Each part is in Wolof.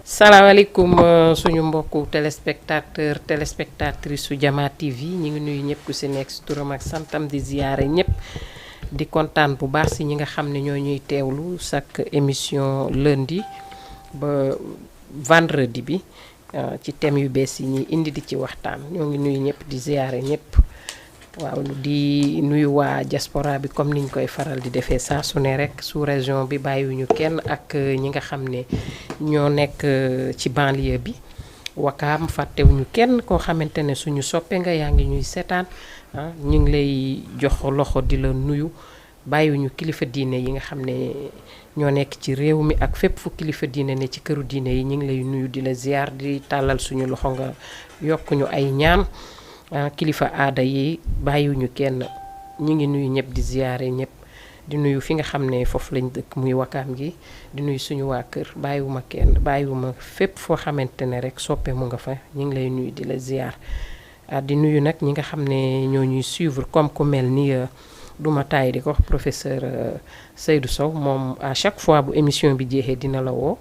salaamaaleykum suñu mbokku téléspectatrice su Jama TV ñi ngi nuyu ñëpp ku si nekk si turam ak santam di ziyaare ñëpp di kontaan bu baax si ñi nga xam ne ñoo ñuy teewlu chaque émission lundi ba vendredi bi ci thème yu bees yi ñuy indi di ci waxtaan ñoo ngi nuyu ñëpp di ziyaare ñëpp waaw di nuyu waa diaspora bi comme niñ koy faral di defee saa su ne rek sous région bi bàyyiwuñu kenn ak ñi nga xam ne ñoo nekk ci banlieue bi Wakaam fàttewuñu kenn koo xamante ne suñu soppe nga yaa ngi ñuy seetaan ñu ngi lay jox loxo di la nuyu bàyyiwuñu kilifa diine yi nga xam ne ñoo nekk ci réew mi ak fépp fu kilifa diine ne ci këru diine yi ñu ngi lay nuyu di la ziar di tàllal suñu loxo nga yokk ñu ay ñaan kilifa aada yi bàyyiwuñu kenn ñi ngi nuyu ñëpp di ziyaare ñëpp di nuyu fi nga xam ne foofu lañ dëkk muy Wakaam gi di nuyu suñu waa kër bàyyiwuma kenn bàyyiwuma fépp foo xamante ne rek soppe mu nga fa ñi ngi lay nuyu di la ziar di nuyu nag ñi nga xam ne ñoo ñuy suivre comme ku mel ni duma taay di ko wax professeur Seydou Sow moom à chaque fois bu émission bi jeexee dina la woo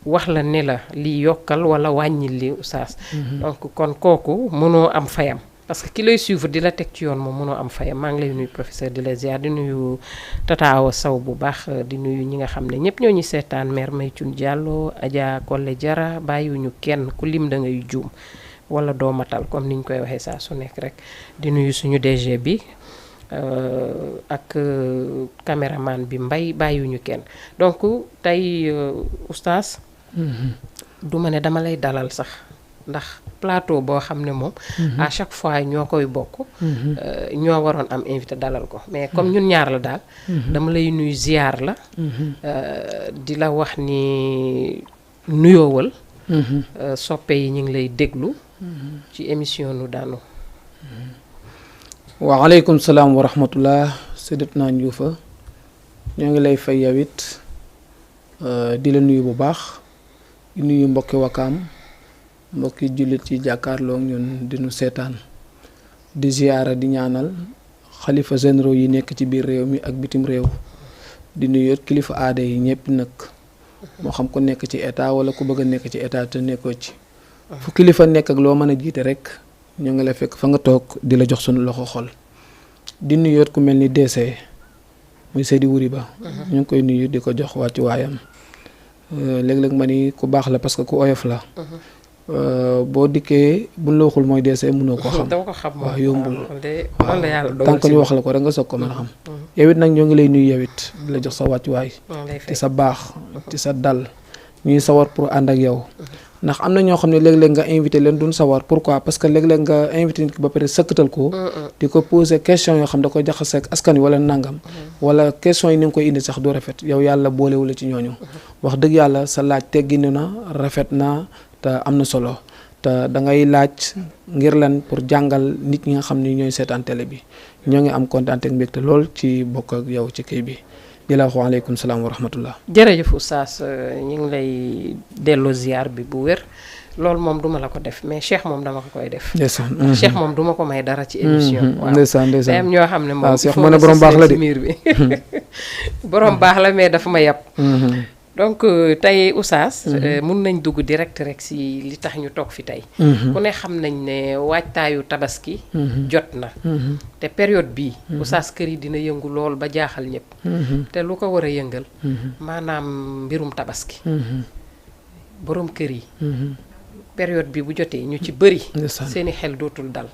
wax la ne la li yokkal wala wàññil li oustaz donc kon kooku mënoo am fayam parce que ki lay suivre di la teg ci yoon moom mënoo am fayam maa ngi lay nuyu professeur di la ziar di nuyu Tata Awa Sow bu baax di nuyu ñi nga xam ne ñëpp ñoo ñu seetaan mère Maytune Diallo Adja Kolle Jara bàyyiwuñu kenn ku lim da ngay juum wala doo matal comme ni ñu koy waxee saa su nekk rek di nuyu suñu DG bi ak caméraman bi Mbay bàyyiwuñu kenn donc tey oustaz du ma ne dama lay dalal sax ndax plateau boo xam ne moom à chaque fois ñoo koy bokk ñoo waroon am invité dalal ko mais comme ñun ñaar la daal dama lay nuyu ziar la di la wax ni nuyoowal soppe yi ñu ngi lay déglu ci émission nu daanu waaleykum salaam wa rahmatullah Sayyidatuna Ndioufa ñoo ngi lay fay yow it di la nuyu bu baax di nuyu mbokki Wakaam mbokki jullit yi jàkkaarloo ñun dinu seetaan di ziyaara di ñaanal xalifa généraux yi nekk ci biir réew mi ak bitim réew di nuyu kilifa aada yi ñëpp nag moo xam ko nekk ci état wala ku bëgg a nekk ci état te nekkoo ci fu kilifa nekk ak loo mën a jiite rek ñoo ngi la fekk fa nga toog di la jox sunu loxo xol di nuyu ku mel ni DC muy Seydi Wuri Ba ñu ngi koy nuyu di ko jox wàccu waayam léeg-léeg ma ni ku baax la parce que ku oyof la boo dikkee buñ la waxul mooy DC mënoo ko xam waaw yombul waaw tant que ñu wax la ko rek nga soog ko mën a xam yow it nag ñoo ngi lay nuyu yow it di la jox sa wàccuwaay ci sa baax ci sa dal ñuy sawar pour ànd ak yow ndax am na ñoo xam ne léeg-léeg nga invité leen duñ sawar pourquoi parce que léeg-léeg nga invité nit ki ba pare sëkkatal ko di ko poser question yoo xam da koy jaxase ak askan wi wala nangam wala question yi ni nga koy indi sax du rafet yow yàlla boolewula ci ñooñu wax dëgg yàlla sa laaj tegginu na rafet na te am na solo te da ngay laaj ngir lan pour jàngal nit ñi nga xam ne ñooy seetaan télé bi ñoo ngi am kontaan ak mbégte lool ci bokk ak yow ci kii bi di la wax waaleykum salaam wa rahmatullah jërëjëf oustaz ñu ngi lay delloo ziar bi bu wér loolu moom duma la ko def mais Cheikh moom dama ko koy def ndeysaan Cheikh moom duma ko may dara ci émission waaw ndeysaan day am ñoo xam ne moom Cheikh ma ne borom baax la de miir bi borom baax la mais dafa ma yàpp donc tey oustaz mun nañ dugg direct rek si li tax ñu toog fi tey ku ne xam nañ ne waajtaayu tabaski jot na te période bii oustaz kër yi dina yëngu lool ba jaaxal ñëpp te lu ko war a yëngal maanaam mbirum tabaski borom kër yi période bi bu jotee ñu ci bëri seeni xel dootul dal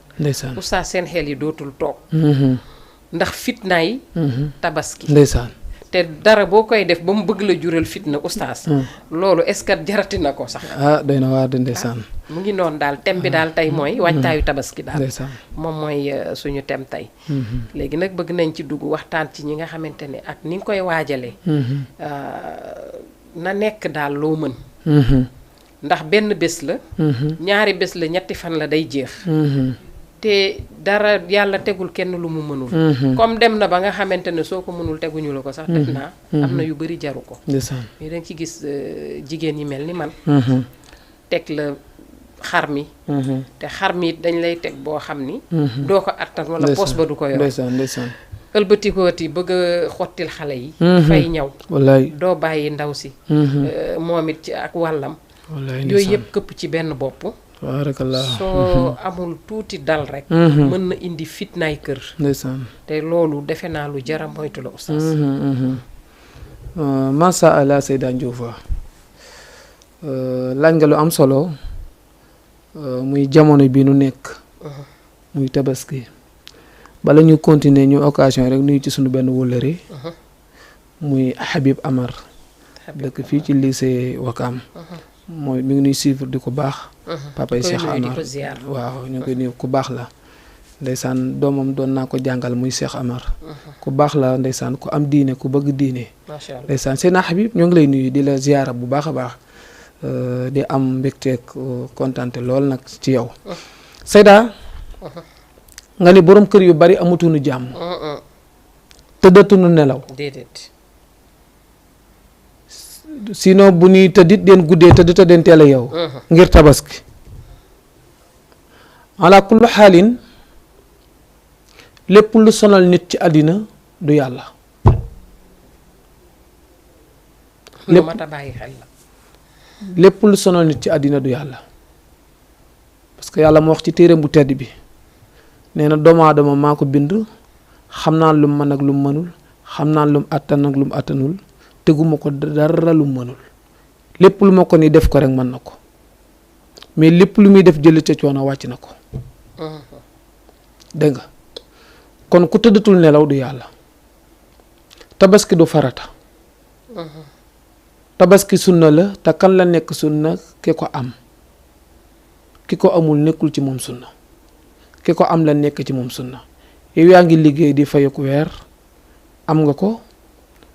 oustaz seen xel yi dootul toog ndax fitnaay tabaski ndeysaan te dara boo koy def ba mu bëgg la jural fitna oustaz loolu est-ce que jarati na ko sax doy na waar de ndeysaan mu ngi noonu daal thème bi daal tey mooy waajtaayu tabaski daal ndeysaan moom mooy suñu thème tey léegi nag bëgg nañ ci dugg waxtaan ci ñi nga xamante ne ak ni nga koy waajalee na nekk daal loo mën ndax benn bés la ñaari bés la ñetti fan la day jeex te dara yàlla tegul kenn lu mu mënul comme dem na ba nga xamante ne soo ko mënul teguñu la ko sax def naa am na yu bari jaru ko mais danga ci gis jigéen yi mel ni man teg la xar mi te xar mi dañ lay teg boo xam ni doo ko attan wala poos ba du ko yor ëlbatikooti bëgg a xottil xale yi fay ñaw wallaay doo bàyyi ndaw si moom it ci ak wàllam wallaay yooyu yëpp këpp ci benn bopp. baarakallah. soo amul tuuti dal rek. mën na indi fitnaay kër. ndeysaan. te loolu defe naa lu jara moytu la oustaz. Masha Allah Seyda Ndioufa laaj nga lu am solo muy jamono bi nu nekk. muy tabaski. bala ñu continuer ñu occasion rek nuyu ci sunu benn wóllëre. muy Habib Amar. dëkk fii ci lycée Wakam. mooy mi ngi nuy suivre di ko baax. papa yi Cheikh Amar waaw ñu ngi koy nuyu ku baax la. ndeysaan doomam doon naa ko jàngal muy Cheikh Amar. ku baax la ndeysaan ku am diine ku bëgg diine. macha allah ndeysaan Seyna Habib ñoo ngi lay nuyu di la ziyaara bu baax a baax. di am mbégteeg kontante lool nag ci yow. Seyda. nga ni borom kër yu bari amatuñu jàmm. tëddatuñu nelaw. déedéet. sinon bu ñuy tëddit den guddee tëddeen teel a yow. ngir tabaski. ala kullu xaalin lépp lu sonal nit ci àddina du yàlla. lu mat a bàyyi xel la. lépp lu sonal nit ci àddina du yàlla. parce que yàlla moo wax ci téereem bu tedd bi. nee na doomu aadama maa ko bind xam naa lu mu mën ak lu mu mënul xam naa lu mu àttan ak lu mu àttanul teguma ko dara lu mu mënul lépp lu ma ko ni def ko rek mën na ko mais lépp lu muy def jël ca coono wàcc na ko. dégg nga kon ku tëddatul nelaw du yàlla. tabaski du farata. tabaski sunna la te kan la nekk sunna ki ko am ki ko amul nekkul ci moom sunna ki ko am la nekk ci moom sunna yow yaa ngi liggéey di fayeku weer am nga ko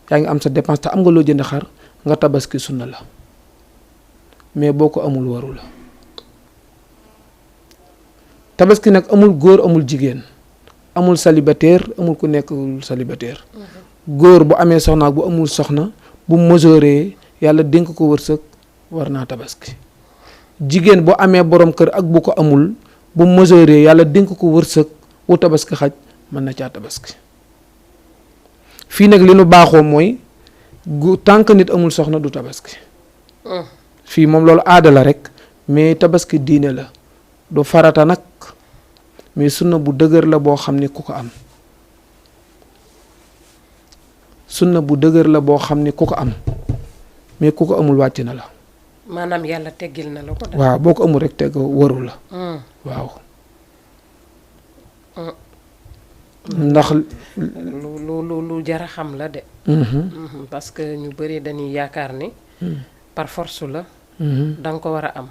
yaa ngi am sa dépense te am nga loo jënd xar nga tabaski sunna la mais boo ko amul waru la. tabaski nag amul góor amul jigéen amul célibataire amul ku nekkul célibataire. góor bu amee soxna ak bu amul soxna bu majooree yàlla dénk ko wërsëg war naa tabaski. jigéen bu amee borom kër ak bu ko amul bu majooree yàlla dénk ko wërsëg wu tabaski xaj mën na caa tabaski. fii nag li nu baaxoo mooy tant que nit amul soxna du tabaski. fii moom loolu aada la rek mais tabaski diine la du farata nag mais sunna bu dëgër la boo xam ne ku ko am. sunna bu dëgër la boo xam ne ku ko am mais ku ko amul wàcc na la. maanaam yàlla teggil na la ko. waaw boo ko amul rek tegg waru la. waaw. ndax. lu jara xam la de. parce que ñu bëri dañuy yaakaar ni. par force la. da nga ko war a am.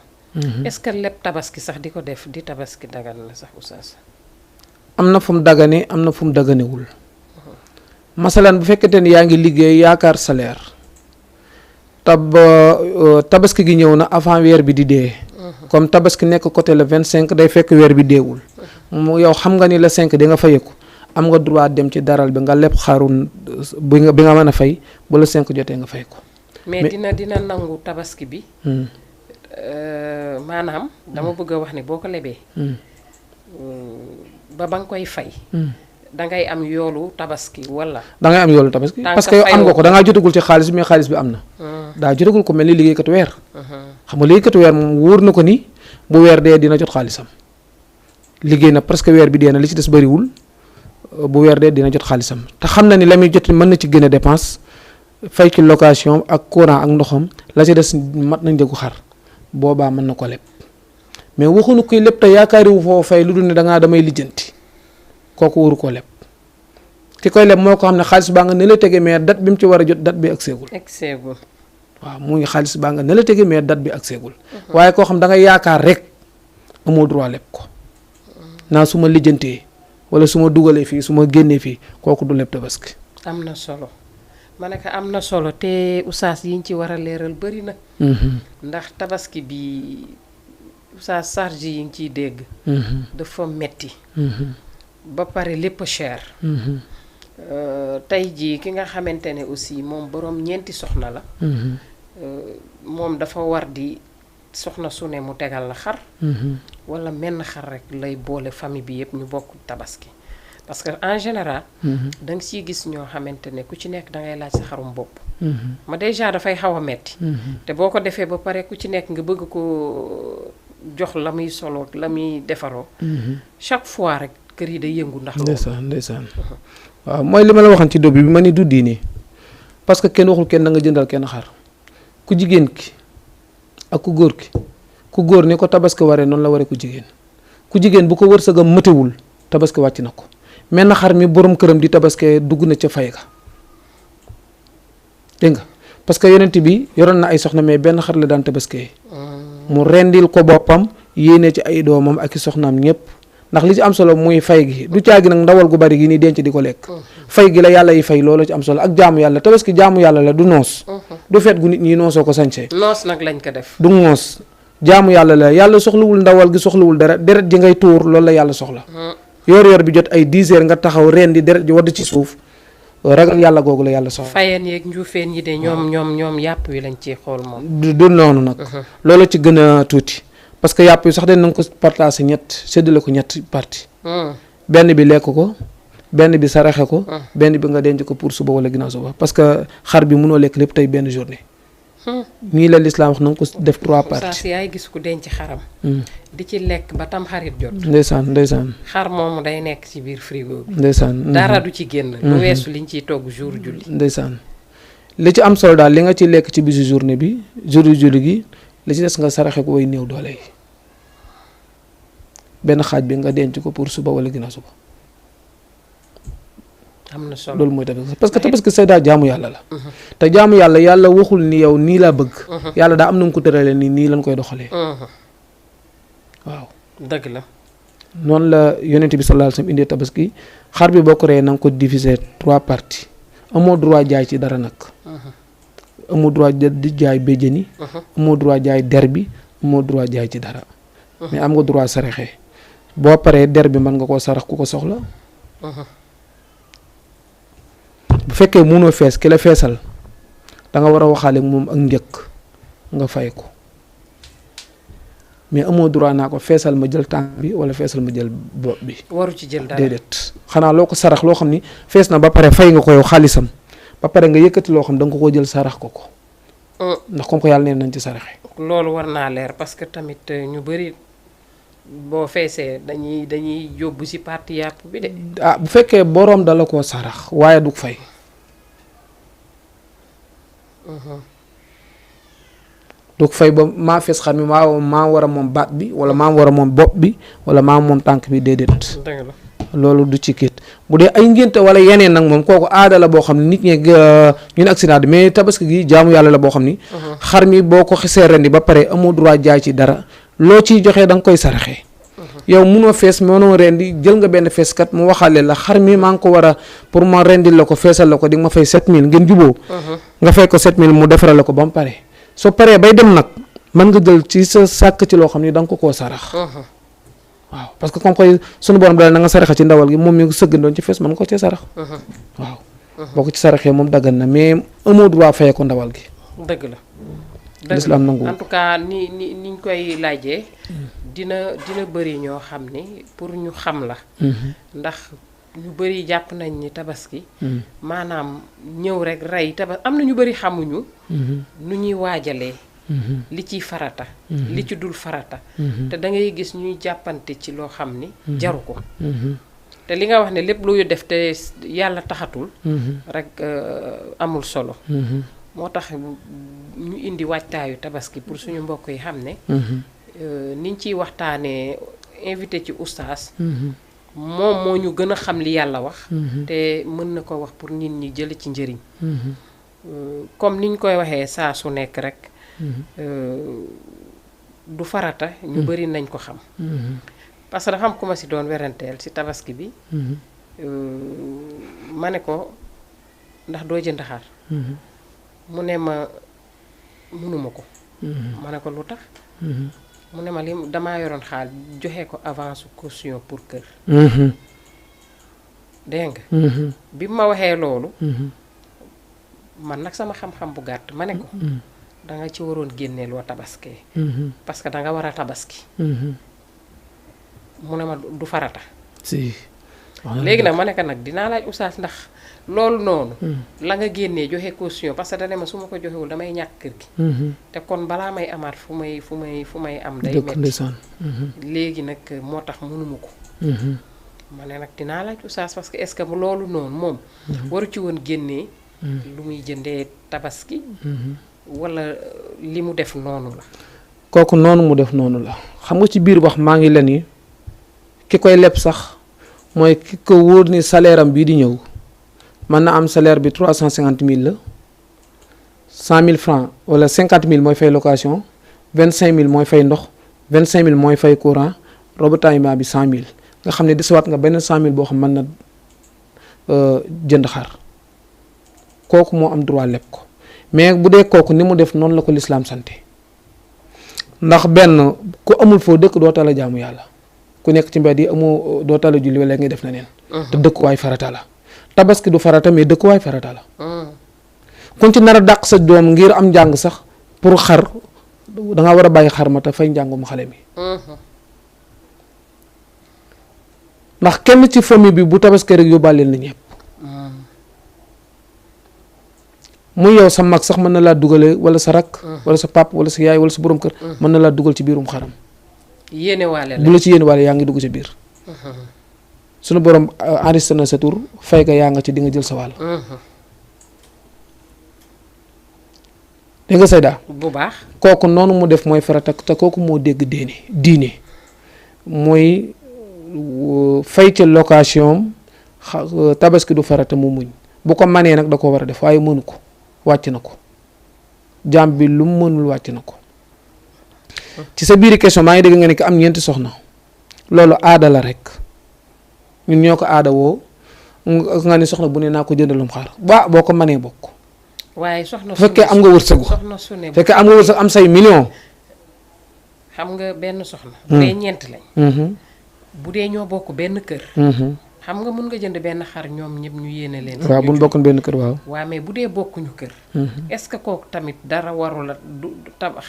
est-ce que lépp tabaski sax di ko def di tabaski dagan na sax oustaz. am na fu mu dagane am na fu mu daganewul. masalan bu fekkente ni yaa ngi liggéey yaakaar salaire. tabaski gi ñëw na avant weer bi di dee. comme tabaski nekk côté le 25 day fekk weer bi deewul. yow xam nga ni le 5 di nga fayeku am nga droit dem ci daral bi nga leb xaru bi nga mën a fay ba le 5 jotee nga fay ko. mais dina nangu tabaski bi. maanaam dama bëgg a wax ni boo ko lebee. ba nga koy fay. dangay am yoolu tabaski wala. dangay am yoolu tabaski parce que yow am nga ko dangaa jotagul ci xaalis mais xaalis bi am na. daa jotagul ko mel ni liggéeykatu weer. xam nga liggéeykatu weer moom wóor na ko ni bu weer dee dina jot xaalisam. liggéey na presque weer bi dee na li ci des bëriwul bu weer dee dina jot xaalisam te xam na ni la muy jot mën na ci gën a dépense fay ci location ak courant ak ndoxam la ci des mat na njëgu xar boobaa mën na ko leb mais waxuñu koy lépp te yaakaariwu foo fay lu dul ne damay lijjanti. kooku waru koo leb ki koy leb moo ko xam ne xaalis baa nga ne la tege mais date bi mu ci war a jot date bi ak seegul. waaw mu ngi xaalis baa nga ne la tege mais date bi ak seegul. waaye koo xam da nga yaakaar rek amoo droit leb ko. naa su ma lijjantee wala su ma dugalee fii su ma génnee fii kooku du leb tabaski. am na solo ma ne ko am na solo te oustaz yi ñu ci war a leeral bëri na. ndax tabaski bi oustaz charge yi ñu ciy dégg. dafa metti ba pare lépp cher. tey jii ki nga xamante ne aussi moom boroom ñeenti soxna la. moom dafa war di soxna su ne mu tegal la xar. walla menn xar rek lay boole famille bi yépp ñu bokk tabaski parce que en général da nga siy gis ñoo xamante ne ku ci nekk da ngay laaj sa xarum bopp ma déjà dafay xaw a metti te boo ko defee ba pare ku ci nekk nga bëgg ko jox la muy solo la muy defaroo chaque fois rek kër yi day yëngu ndax loolu ndeysaan waaw mooy li ma la waxoon ci dóob bi ma ni du diini parce que kenn waxul kenn da nga jëndal kenn xar ku jigéen ki ak ku góor ki ku góor ni ko tabaski waree noonu la waree ku jigéen bu ko wërsëgam mëtewul tabaski wàcc na ko mel na xar mi borom këram di tabaskee dugg na ca fay ga dégg nga parce que yonent bi yoroon na ay soxna mais benn xar la daan tabaskee mu rendil ko boppam yéene ci ay doomam ak i soxnaam ñëpp ndax li ci am solo muy fay gi du caagi nag ndawal gu bari gi ni denc di ko lekk fay gi la yàlla yi fay loolu ci am solo ak jaamu yàlla tabaski jaamu yàlla la du noos du feet gu nit ñi noosoo ko sañsee noos nag lañ ko def du noos jaamu yàlla la yàlla soxlawul ndawal gi soxlawul deret ji ngay tuur loolu la yàlla soxla yor bi jot ay 10 heures nga taxaw ren di deret ji wadd ci suuf ragal yàlla googu la yàlla soxla fayeen yeeg njuufeen yi de ñoom yàpp wi lañ ciy xool moom du noonu nag loolu ci gën a tuuti parce que yàpp yi sax dañ na ko partagé séddale ko ñett parti benn bi lekk ko benn bi saraxe ko benn bi nga denc ko pour suba wala ginnaaw suba parce que xar bi mënoo lekk lépp tey benn journée nii la lislaam wax na nga ko def 3 parties saa si yaay gis ku denc xaram di ci lekk ba tam xarit jot ndeysaan xar moomu day nekk ci biir frigo bi ndeysaan dara du ci génn lu weesu liñ ciy togg jour julli ndeysaan li ci am solo daal li nga ci lekk ci bisu journée bi julli gi li ci des nga saraxe ko way néew doole yi benn xaaj bi nga denc ko pour suba wala ginnaaw suba am na solo loolu mooy tabaski parce que tabaski say daa jaamu yàlla la te jaamu yàlla waxul ni yow nii laa bëgg yàlla daa am na nga ko tëralee nii lañ koy doxalee waaw dëgg la noonu la yonent bi sallallahu alayhi wasallam indee tabaski xar bi boo ko reyee na nga ko diviser 3 parties amoo droit jaay ci dara nag amoo droit di jaay béjjën yi amoo droit jaay der bi amoo droit jaay ci dara mais am nga droit saraxee boo paree der bi mën nga koo sarax ku ko soxla bu fekkee mënoo fees ki la feesal da nga war a waxaale moom ak njëkk nga fay ko mais amoo droit naa ko feesal ma jël tànk bi wala feesal ma jël bopp bi. waru ci jël dara déedéet xanaa loo ko sarax loo xam ni fees na ba pare fay nga ko yow xaalisam ba pare nga yëkkati loo xam da nga ko jël sarax ko ko. ndax comme ko yàlla neen nañ ci saraxe. loolu war naa leer parce que tamit ñu bëri boo feesee dañuy yóbbu ci parti yàpp bi de. bu fekkee boroom dala koo sarax waaye du fay. du fay ba maa fees xar mi maa war a moom baat bi wala maa war a moom bopp bi wala maa moom tànk bi déedéet. dëgg la loolu du ci kiit bu dee ay ngénte wala yeneen nag moom kooku aada la boo xam ne nit ñi ñu ne accident mais tabaski gi jaamu yàlla la boo xam ni. xar mi boo ko xisee rendi ba pare amoo droit jaay ci dara loo ciy joxee da nga koy saraxee. yow munoo fees mënoo rendi jël nga benn feeskat mu waxaale la xar mi maa ngi ko war a pour ma rendil la ko feesal la ko di nga ma fay 7000 ngeen juboo nga fay ko 7000 mu defaral la ko ba mu pare soo paree bay dem nag mën nga jël ci sa sàkk ci loo xam ni da nga ko koo sarax. waaw parce que comme koy sunu borom daal na nga saraxa ci ndawal gi moom mi sëggandoon ci fees mën nga ko cee sarax. waaw boo ko ci saraxee moom daggan na mais amoo droit fayee ko ndawal gi. dëgg la. l'islam nangu en tout cas niñ koy laajee. dina bëri ñoo xam ni pour ñu xam la. ndax ñu bëri jàpp nañ ni tabaski. maanaam ñëw rek rey am na ñu bëri xamuñu. nu ñuy waajalee. li ciy farata. li ci dul farata. te da ngay gis ñuy jàppante ci loo xam ni. jaru ko. te li nga wax ne lépp luy def te yàlla taxatul. rek amul solo. moo tax ñu indi waajtaayu tabaski pour suñu mbokk yi xam ne. niñ ciy waxtaanee invité ci oustaz. moom moo ñu gën a xam li yàlla wax. te mën na ko wax pour nit ñi jël ci njëriñ. comme niñ koy waxee saa su nekk rek. du farata ñu bari nañ ko xam. parce que dafa am ku ma si doon weranteel ci tabaski bi. ma ne ko ndax doo jënd xar. mu ne ma mënuma ko. ma ne ko lu tax. mu ne ma li damaa yoroon xaal joxe ko avance caution pour kër. dégg nga. bi ma waxee loolu. man nag sama xam-xam bu gàtt ma ne ko. da nga ci waroon génne loo tabaskee. parce que da nga war a tabaski. mu ne ma du farata. si léegi nag ma ne ko nag dinaa laaj oustaz ndax loolu noonu la nga génnee joxe caution parce que dane ma su ma ko joxewul damay ñàkk kër gi te kon balaa may amaat fu may am day metti léegi nag moo tax mënuma ko ma ne nag dinaa laaj oustaz parce que est-ce que loolu noonu moom waru ci woon génnee lu muy jëndee tabaski wala li mu def noonu la kooku noonu mu def noonu la xam nga ci biir wax maa ngi leen ni ki koy leb sax mooy ki ko wóor ni salaire am bii di ñëw mën na am salaire bi 350 000 la 100 000 francs wala 50 000 mooy fay location 25 000 mooy fay ndox 25 000 mooy fay courant ravitaillement bi 100 000 nga xam ne desewaat nga benn 100 000 boo xam mën na jënd xar kooku moo am droit leb ko mais bu dee kooku ni mu def noonu la ko lislaam sante ndax benn ku amul foo dëkk doo tala jaamu yàlla ku nekk ci mbedd yi amoo doo tala julli wala ngay def na neen te dëkkuwaay farata la tabaski du farata mais dëkkuwaay farata la kon ci nar a dàq sa doom ngir am njàng sax pour xar danga war a bàyyi xar ma te fay njàngum xale mi ndax kenn ci famille bi bu tabaski rek yóbbaale na ñëpp muy yow sa mag sax mën na laa dugale wala sa rak wala sa pap wala sa yaay wala sa borom kër mën na laa dugal ci biirum xaram yéenewaale la bu la ci yéenewaale yaa ngi dugg ci biir sunu borom enregistré na sa tur fay ka yaa nga ci di nga jël sa wàll dégg nga Seyda bu baax kooku noonu mu def mooy farata te kooku moo dégg diine mooy fay ca location tabaski du farata mu muñ bu ko manee nag da ko war a def waaye mënu ko wàcc na ko jaam bi lu mu mënul wàcc na ko ci sa biiri question maa ngi dégg nga ne ko am ñeenti soxna loolu aada la rek ñun ñoo ko aada woo nga ne soxna bu ne naa ko jëndalum xar boo ko manee bokk waaye soxna su fekkee am nga wërsëgu fekkee am nga wërsëg am say million xam nga benn soxna bu dee ñeent lañ bu dee ñoo bokk benn kër xam nga mun nga jënd benn xar ñoom ñëpp ñu yéene leen waaw bu ñu bokkoon benn kër waaw mais bu dee bokkuñu kër est-ce que kooku tamit dara waru la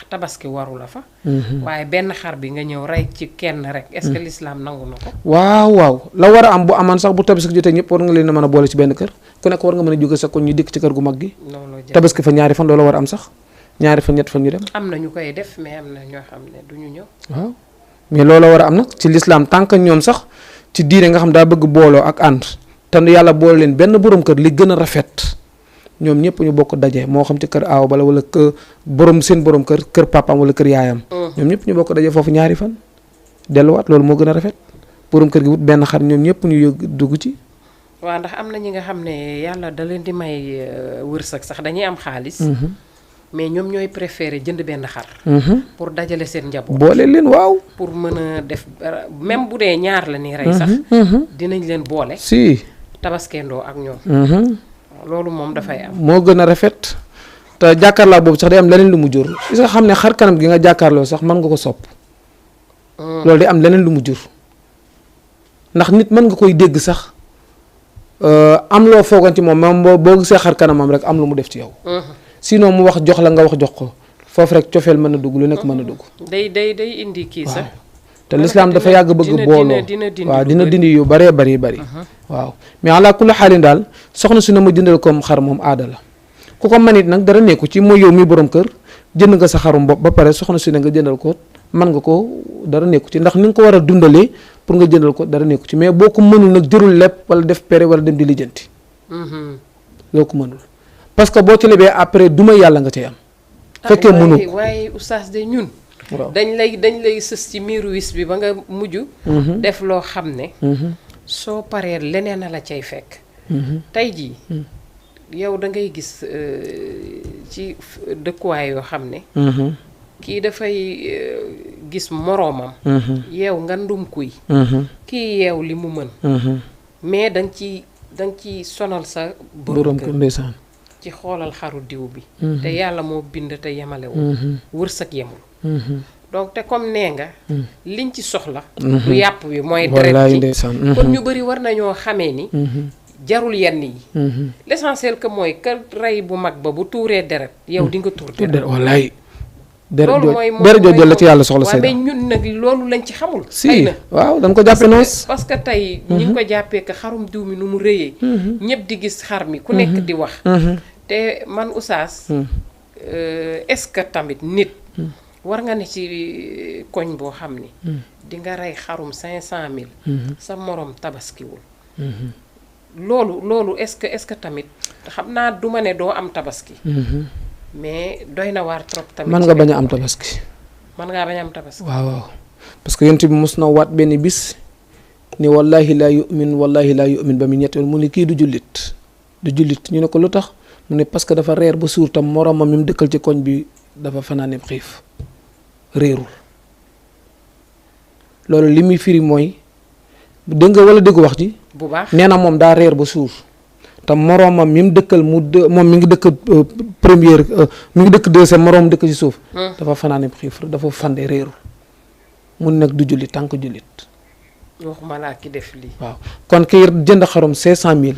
tabaski waru la fa waaye benn xar bi nga ñëw rey ci kenn rek est-ce que l'islam nangu na ko waaw la war a am bu amoon sax bu tabaski jotee ñëpp war nga leen a mën a boole ci benn kër ku nekk war nga mën a jóge sa kon ñu dikk ci kër gu mag gi tabaski fa ñaari fan loolu war a am sax ñaari fan ñett fan ñu dem am na ñu koy def mais am na ñoo xam ne duñu ñëw waaw mais loolu war a am nag ci l'islam tant que ñoom sax ci diine nga xam daa bëgg booloo ak ànd te yàlla boole leen benn borom kër li gën a rafet ñoom ñëpp ñu bokk daje moo xam ci kër aaw bala wala seen borom kër papaam wala kër yaayam ñoom ñëpp ñu bokk daje foofu ñaari fan delluwaat loolu moo gën a rafet borom kër gi wut benn xar ñoom ñëpp ñu dugg ci waaw ndax am na ñi nga xam ne yàlla da leen di may wërsëg sax dañuy am xaalis mais ñoom ñooy préféré jënd benn xar pour dajale seen njaboot boole leen waaw pour mën a def même bu dee ñaar la ni rey sax dinañ leen boole si tabaskendoo ak ñoom loolu moom dafay am moo gën a rafet te jàkkaarloo boobu sax day am leneen lu mu jur is nga xam ne xar kanam gi nga jàkkaarloo sax mën nga ko sopp loolu day am leneen lu mu jur ndax nit mën nga koy dégg sax am loo foogoon ci moom même boo gisee xar kanamam rek am lu mu def ci yow sinon mu wax jox la nga wax jox ko foofu rek cofeel mën na dugg lu nekk mën na dugg day indi kii sax te l'islam dafa yàgg bëgg booloo waaw dina dindi yu bëree bëri waaw mais ala kulli xaalin daal soxna su ne ma jëndal ko xar moom aada la ku ko manit nag dara nekku ci mooy yow mi borom kër jënd nga sa xarum bopp ba pare soxna su ne nga jëndal ko man nga ko dara nekku ci ndax ni nga ko war a dundalee pour nga jëndal ko dara nekku ci mais boo ko mënul nag jërul lepp wala def pere wala dem di lijjanti loo ko mënul parce que boo ci lebee après duma yàlla nga cay am fekkee mënu ko waaye oustaz de ñun dañ lay sës ci miiru wis bi ba nga mujj def loo xam ne soo paree leneen a la cay fekk tey jii yow da ngay gis ci dëkkuwaay yoo xam ne kii dafay gis moroomam yeew nga ndum kuy kii yeew li mu mën mais danga ci sonal sa borom kër ndeysaan ci xoolal xaru diw bi te yàlla moo bind te yemalewu wërsëg yemul donc te comme nee nga liñ ci soxla du yàpp bi mooy deret ci kon ñu bëri war nañoo xamee ni jarul yenn yi l'essentiel que mooy ka rey bu mag ba bu tuuree deret yow di nga tuur deret wallaay deret jooju la ci yàlla soxla Seyda. mais ñun nag loolu lañ ci xamul. si waaw dañ ko jàppee noonu. parce que tey ñi ngi ko jàppee que xarum diw mi nu mu rëyee. ñëpp di gis xar mi ku nekk di wax. te man Oustaz. est-ce que tamit nit. war nga ne ci koñ boo xam ni. di nga rey xarum 500000. sa morom tabaskiwul. loolu est-ce que tamit xam naa du ma ne doo am tabaski. mais doy na waar trop tamit. man nga bañ a am tabaski. man ngaa bañ a am tabaski. waaw parce que yonent bi mos na waat benn bis ni wallahi laa yu'min ba mu ñetti mu ne kii du jullit ñu ne ko lu tax mu ne parce que dafa reer ba suur tam moromam mi mu dëkkal ci koñ bi dafa fanaane xiif réerul loolu li muy firi mooy dégg nga wala dégg wax ji. bu baax nee na moom daa reer ba suur te moroomam mi mu dëkkal moom mi ngi dëkk première mi ngi dëkk deuxième moroom dëkk ci suuf. dafa fanaane xiif dafa fande réerul mun nag du jullit tànk jullit. waxuma laa ki def lii. waaw kon kii jënd xarum 500000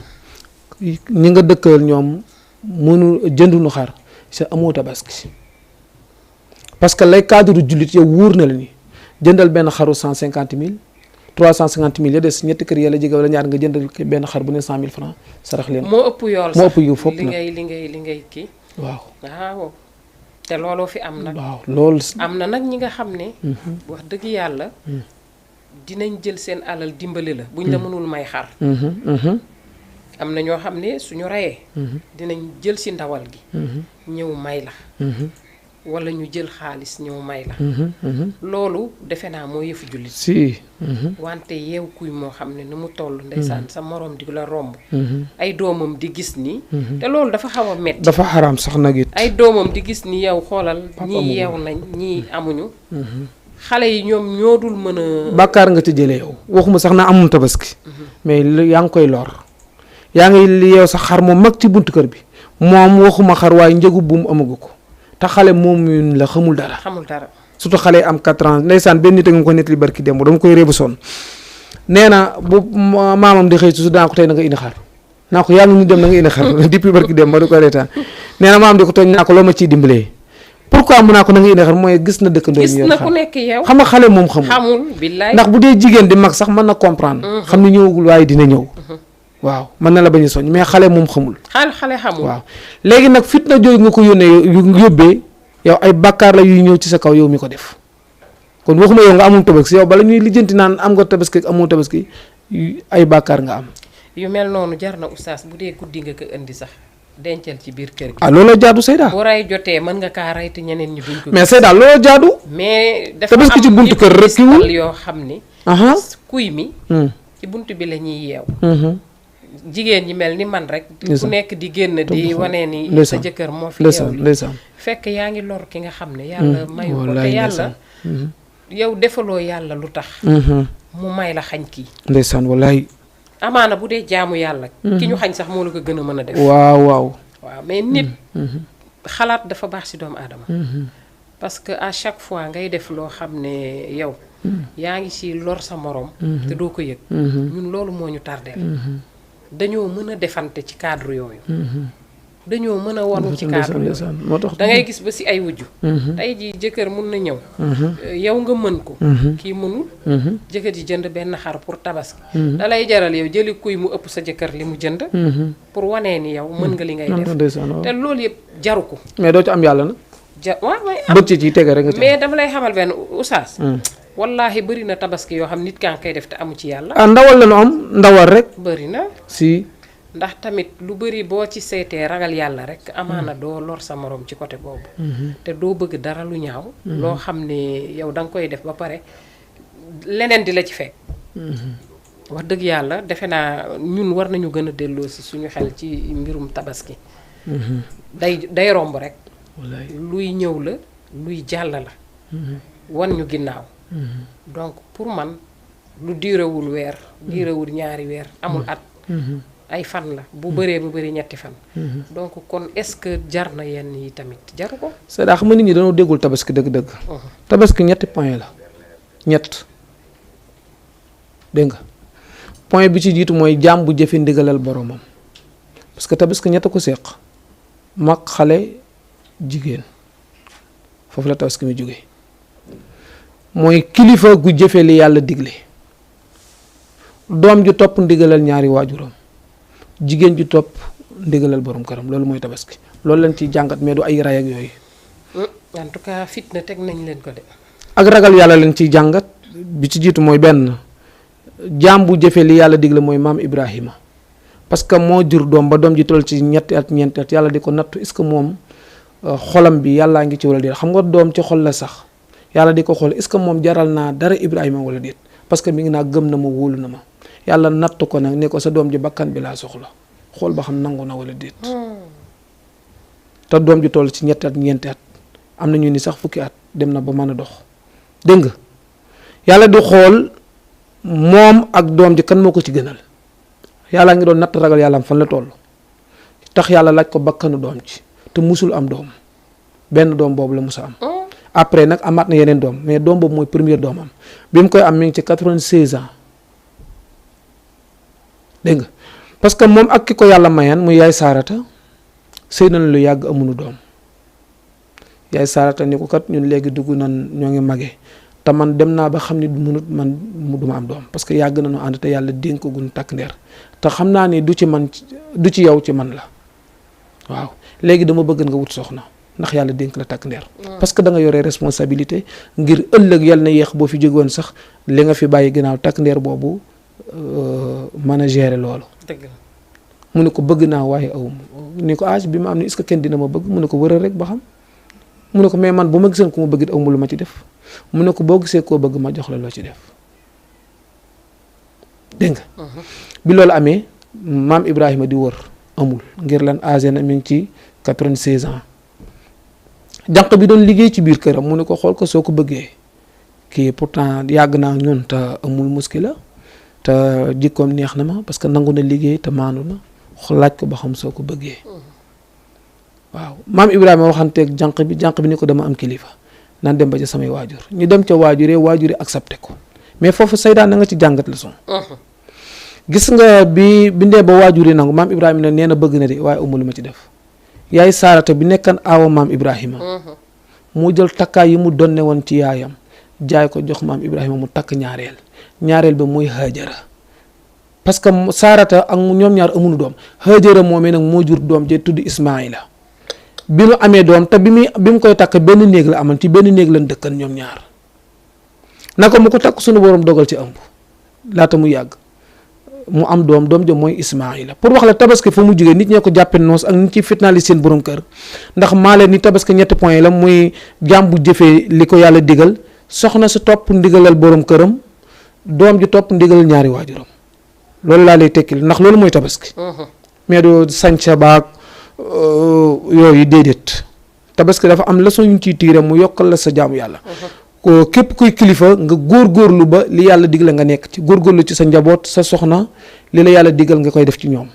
ñi nga dëkkal ñoom mënu jënduñu xar sa amoo tabaski parce que lay cadre jullit yow wóor na la ni jëndal benn xaru 150000 350000 ya des ñetti kër yàlla jege wala ñaar nga jëndal benn xar bu ne 100000 francs sarax leen. moo ëpp yool sax moo ëpp yu fopp nag li ngay kii. waaw te looloo fi am nag. waaw loolu. am na nag ñi nga xam ne. wax dëgg yàlla. dinañ jël seen alal dimbali la. buñ la mënul may xar. am na ñoo xam ne suñu reyee. dinañ jël si ndawal gi. ñëw may la. wala ñu jël xaalis ñëw may la. loolu defe naa moo yëfu jullit. si. wante yeew kuy moo xam ne ni mu toll. ndeysaan sa morom di la romb. ay doomam di gis ni. te loolu dafa xaw a metti. dafa xaraam sax nag it. ay doomam di gis ni yow xoolal. ñii yeew nañ ñii amuñu. xale yi ñoom ñoo dul mën a. bàkkaar nga ci jëlee yow waxuma sax na amul tabaski. mais yaa ngi koy lor. yaa ngi yeew sax xar moom mag ci buntu kër bi moom waxuma xar waaye njëgu buum amagu ko. te xale moom la xamul dara. surtout xale yi am 4 ans ndeysaan benn nit a nga ko nettali barki démb dama koy réebu sonn nee na bu maamam di xëy su daa ko tey na nga indi xar naa ko yàlla ñu dem na nga indi xar depuis barki démb ba du ko reetaan nee na maam di ko tooñ naa ko loo ma ciy dimbalee pourquoi mu naa ko na nga indi xar mooy gis na dëkkandoo yi yor xar ku nekk yow xam nga xale moom xamul billaay ndax bu dee jigéen di mag sax mën na comprendre xam ne ñëwagul waaye dina ñëw waaw mën na la bañ a soñ mais xale moom xamul. xale xamul waaw léegi nag fitna jooju nga ko yóbbee yow ay bàkkaar la yuy ñëw ci sa kaw yow mi ko def kon waxuma yow nga amul tabaski yow bala ñuy lijjanti naan am nga tabaski ak amul tabaski ay bàkkaar nga am. yu mel noonu jar na oustaz bu dee guddi nga ko indi sax dencal ci biir kër gi. looloo jaadu Seyda. bu ray jotee mën nga kaa rey te ñeneen ñi duñ ko. mais Seyda looloo jaadu. mais dafa am tabaski ci buntu kër rek kiwul yoo xam ni. kuy mi. ci buntu bi la ñuy yeew. jigéen ñi mel ni man rek. ku nekk di génn di wane ni. sa jëkkër moo fi yeew fekk yaa ngi lor ki nga xam ne. yàlla mayu ko te yàlla. yow defaloo yàlla lu tax. mu may la xañ kii. ndeysaan wallaay. amaana bu dee jaamu yàlla. ki ñu xañ sax moo la ko gën a mën a def. waaw mais nit. xalaat dafa baax ci doomu aadama. parce que à chaque fois ngay def loo xam ne yow. yaa ngi ci lor sa morom. te doo ko yëg. ñun loolu moo ñu tardeel. dañoo mën a defante ci cadre yooyu. dañoo mën a wanu ci cadre yooyu. moo tax da ngay gis ba ci ay wujju. tey jii jëkkër mun na ñëw. yow nga mën ko. kii mënul. jëkkër ji jënd benn xar pour tabaski. da lay jaral yow jëli kuy mu ëpp sa jëkkër li mu jënd. pour wanee ni yow mën nga li ngay def. te loolu yëpp jaru ko. mais doo ci am yàlla na. waaw am bëccëg ci tege rek nga ci mais dama lay xamal benn oustaz. wallaahi bëri na tabaski yoo xam nit kaa koy def te amu ci yàlla. ndawal la nu am ndawal rek. bëri na si. ndax tamit lu bëri boo ci seetee ragal yàlla rek amaana doo lor sa morom ci côté boobu. te doo bëgg dara lu ñaaw. loo xam ne yow da nga koy def ba pare leneen di la ci fekk. wax dëgg yàlla defe naa ñun war nañu gën a delloo si suñu xel ci mbirum tabaski. day romb rek. luy ñëw la luy jàll la. wan ñu ginnaaw. donc pour man lu diirewul weer diirewul ñaari weer amul at ay fan la bu bëree bu bëri ñetti fan donc kon est-ce que jar na yenn yi tamit jaru ko c'est daa xam nga nit ñi dañoo déggul tabaski dëgg-dëgg tabaski ñetti point la ñett dégg nga point bi ci jiitu mooy jaam bu jëfe ndigalal boromam parce que tabaski ñett ko séq mag xale jigéen foofu la tabaski mi jóge mooy kilifa gu jëfe li yàlla digle, doom ju topp ndigalal ñaari waajuram, jigéen ju topp ndigalal borom këram, loolu mooy tabaski. loolu lañ ciy jàngat mais du ay ray ak yooyu. en tout cas fitna teg nañ leen ko de. ak ragal yàlla lañ ciy jàngat bi ci jiitu mooy benn jaam bu jëfee li yàlla digle mooy maam Ibrahima, parce que moo jur doom ba doom ji toll ci ñetti at ñeenti at yàlla di ko nattu est-ce que moom xolam bi yàllaa ngi ci wala déet. xam nga doom ci xol la sax, yàlla di ko xool est-ce que moom jaral naa dara Ibrahima wala déet, parce que mi ngi naa gëm na ma wóolu na ma. yàlla nattu ko nag ne ko sa doom ji bakkan bi laa soxla, xool ba xam nangu na wala déet. te doom ji toll ci ñetti at ñeenti at, am na ñu ni sax fukki at dem na ba mën a dox. dégg nga yàlla di xool moom ak doom ji kan moo ko ci gënal. yàlla ngi doon natt ragal yàlla am fan la toll, tax yàlla laaj ko bakkanu doom ci te musul am doom, benn doom boobu la musa am. après nag amaat na yeneen doom, mais doom boobu mooy premier doomam. bi mu koy am mi ngi ci 96 ans. dégg nga parce que moom ak ki ko yàlla mayan muy yaay Saarata sëy nañ lu yàgg amuñu doom. yaay Saarata ni ko kat ñun léegi dugg nan ñoo ngi magee te man dem naa ba xam ni munut man mu duma am doom, parce que yàgg nañu ànd te yàlla dénk ko gun takk ndeer te xam naa ni du ci man, du ci yow, ci man la. waaw léegi dama bëgg nga wut soxna ndax yàlla dénk la takk ndeer. parce que da nga yore responsabilité ngir ëllëg yàlla na yéex boo fi jógoon sax li nga fi bàyyi ginnaaw takk ndeer boobu mën a gérer loolu. dëgg la. mu ne ko bëgg naa waaye aw ni ko âge bi ma am ni est-ce que kenn dina ma bëgg. mu ne ko wëral rek ba xam. mu ne ko mais man bu ma gisoon ku ma bëgg it aw ma lu ma ci def. mu ne ko boo gisee koo bëgg ma jox la loo ci def. dégg nga. bi loolu amee maam Ibrahima di wër amul ngir lan âge na mi ngi ci 96 ans. jànq bi doon liggéey ci biir këram mu ne ko xool ko soo ko bëggee kii pourtant yàgg naa ñun te amul muskila te jikkoom neex na ma parce que nangu na liggéey te maanu na laaj ko ba xam soo ko bëggee. waaw maam Ibrahima waxanteeg jànq bi ni ko dama am kilifa naan dem ba ca samay waajur ñu dem ca waajur accepté ko mais foofu saytaan na nga ci jàngat la son. gis nga bi bindee ba waajur yi nangu maam Ibrahima ne nee na bëgg na de waaye amul lu ma ci def. yaay Saarata bi nekkan aawa maam Ibrahima moo jël takkaay yi mu donne woon ci yaayam jaay ko jox maam Ibrahima mu takk ñaareel ba mooy Hajara, parce que Saarata ak ñoom ñaar amuñu doom. Hajara moomee nag moo jur doom je tudd Ismaïla. bi mu amee doom te bi mu koy takk benn néeg la amoon, ci benn néeg lañ dëkkan ñoom ñaar. naka mu ko takk sunu borom dogal ci ëmb laata mu yàgg mu am doom ja mooy Ismaïla. pour wax la tabaski fa mu jógee nit ñee ko jàppe noos ak nit ci fitnaali seen borom kër ndax maa leen ni tabaski ñetti point la muy jaam bu jëfee li ko yàlla digal, soxna su topp ndigalal borom këram, doom ji topp ndigalal ñaari waajuram. loolu laa lay tekkil ndax loolu mooy tabaski. mais du sañca baag yooyu déedéet. tabaski dafa am leçon yu ñu ciy tiire mu yokkal la sa jaamu yàlla. ko képp kuy kilifa nga góorgóorlu ba li yàlla digal nga nekk ci, góorgóorlu ci sa njaboot, sa soxna, li la yàlla digal nga koy def ci ñoom.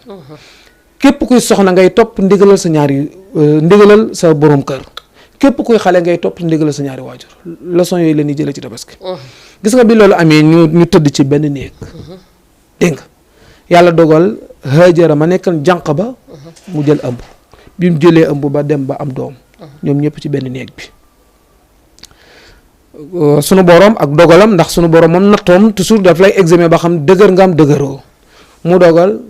képp kuy soxna ngay topp ndigalal sa ñaari ndigalal sa borom kër. képp kuy xale ngay topp ndigalal sa ñaari waajur. leçon yooyu la ñuy jëlee ci tabaski. gis nga bi loolu amee ñu tëdd ci benn néeg. dégg nga yàlla dogal Hajara ma nekkan jànq ba mu jël ëmb. bi mu jëlee ëmb ba dem ba am doom. ñoom ñëpp ci benn néeg bi. sunu borom ak dogalam, ndax sunu borom moom nattoom toujours daf lay examen ba xam dëgër nga am dëgëroo. mu dogal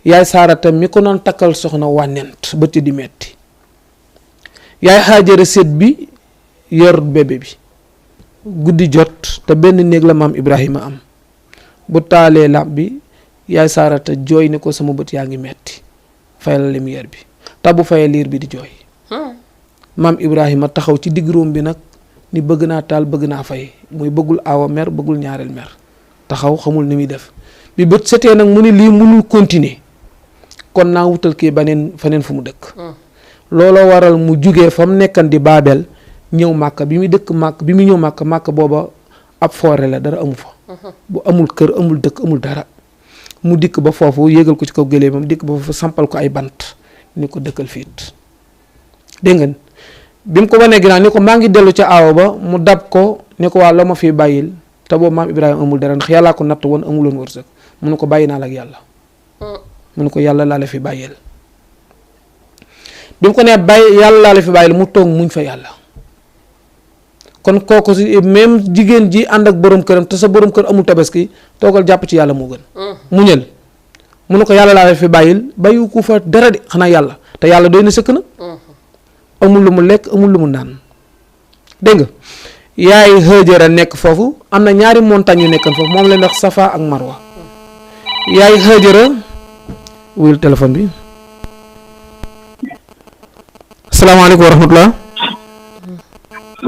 yaay Saarata mi ko noon takkal soxna wànnent ba ci di metti. yaay Hajara seet bi yor bébé bi guddi jot te benn néeg la maam Ibrahima am. bu taalee làmp bi yaay Saarata jooy ni ko sama bët yaa ngi metti, fayal lumière bi te bu fayee liir bi di jooy. maam Ibrahima taxaw ci digg róom bi nag ni bëgg naa taal bëgg naa fay, muy bëggul aawa mer bëggul ñaareel mer, taxaw xamul ni muy def. bi bët setee nag mu ne lii mënul continuer kon naa wutal kii faneen fu mu dëkk. looloo waral mu jugee fa mu nekkan di Baabel ñëw Màkka. bi muy dëkk Màkka bi muy ñëw Màkka booba ab forêt la, dara amu fa. bu amul kër amul dëkk amul dara. mu dikk ba foofu yéegal ko ci kaw gëléemam dikk ba foofu sampal ko ay bant ni ko dëkkal fiit. dégg nga bi mu ko wanee ginnaaw ni ko maa ngi dellu ca aawa ba mu dab ko ni ko waa la ma fi bàyyil te boobu maam Ibrahima amul dara ndax yàllaa ko natt woon amuloon wërsëg. mu ne ko bàyyi naa la ak yàlla. mu ne ko yàlla laa la fi bàyyil. bi mu ko nee yàlla laa la fi bàyyil mu toog muñ fa yàlla. kon kooku si même jigéen ji ànd ak borom këram te sa borom kër amul tabaski toogal jàpp ci yàlla moo gën. muñal mu ne ko yàlla laa fi bàyyil bàyyiwu ko fa dara de xanaa yàlla te yàlla doy na sëkk na. amul lu mu lekk amul lu mu naan dégg nga yaay Hajara nekk foofu am na ñaari montagne yu nekkan foofu moom leen wax Safa ak Marwa yaay Hajara wuyul téléphone bi. asalaamaaleykum wa rahmatulah.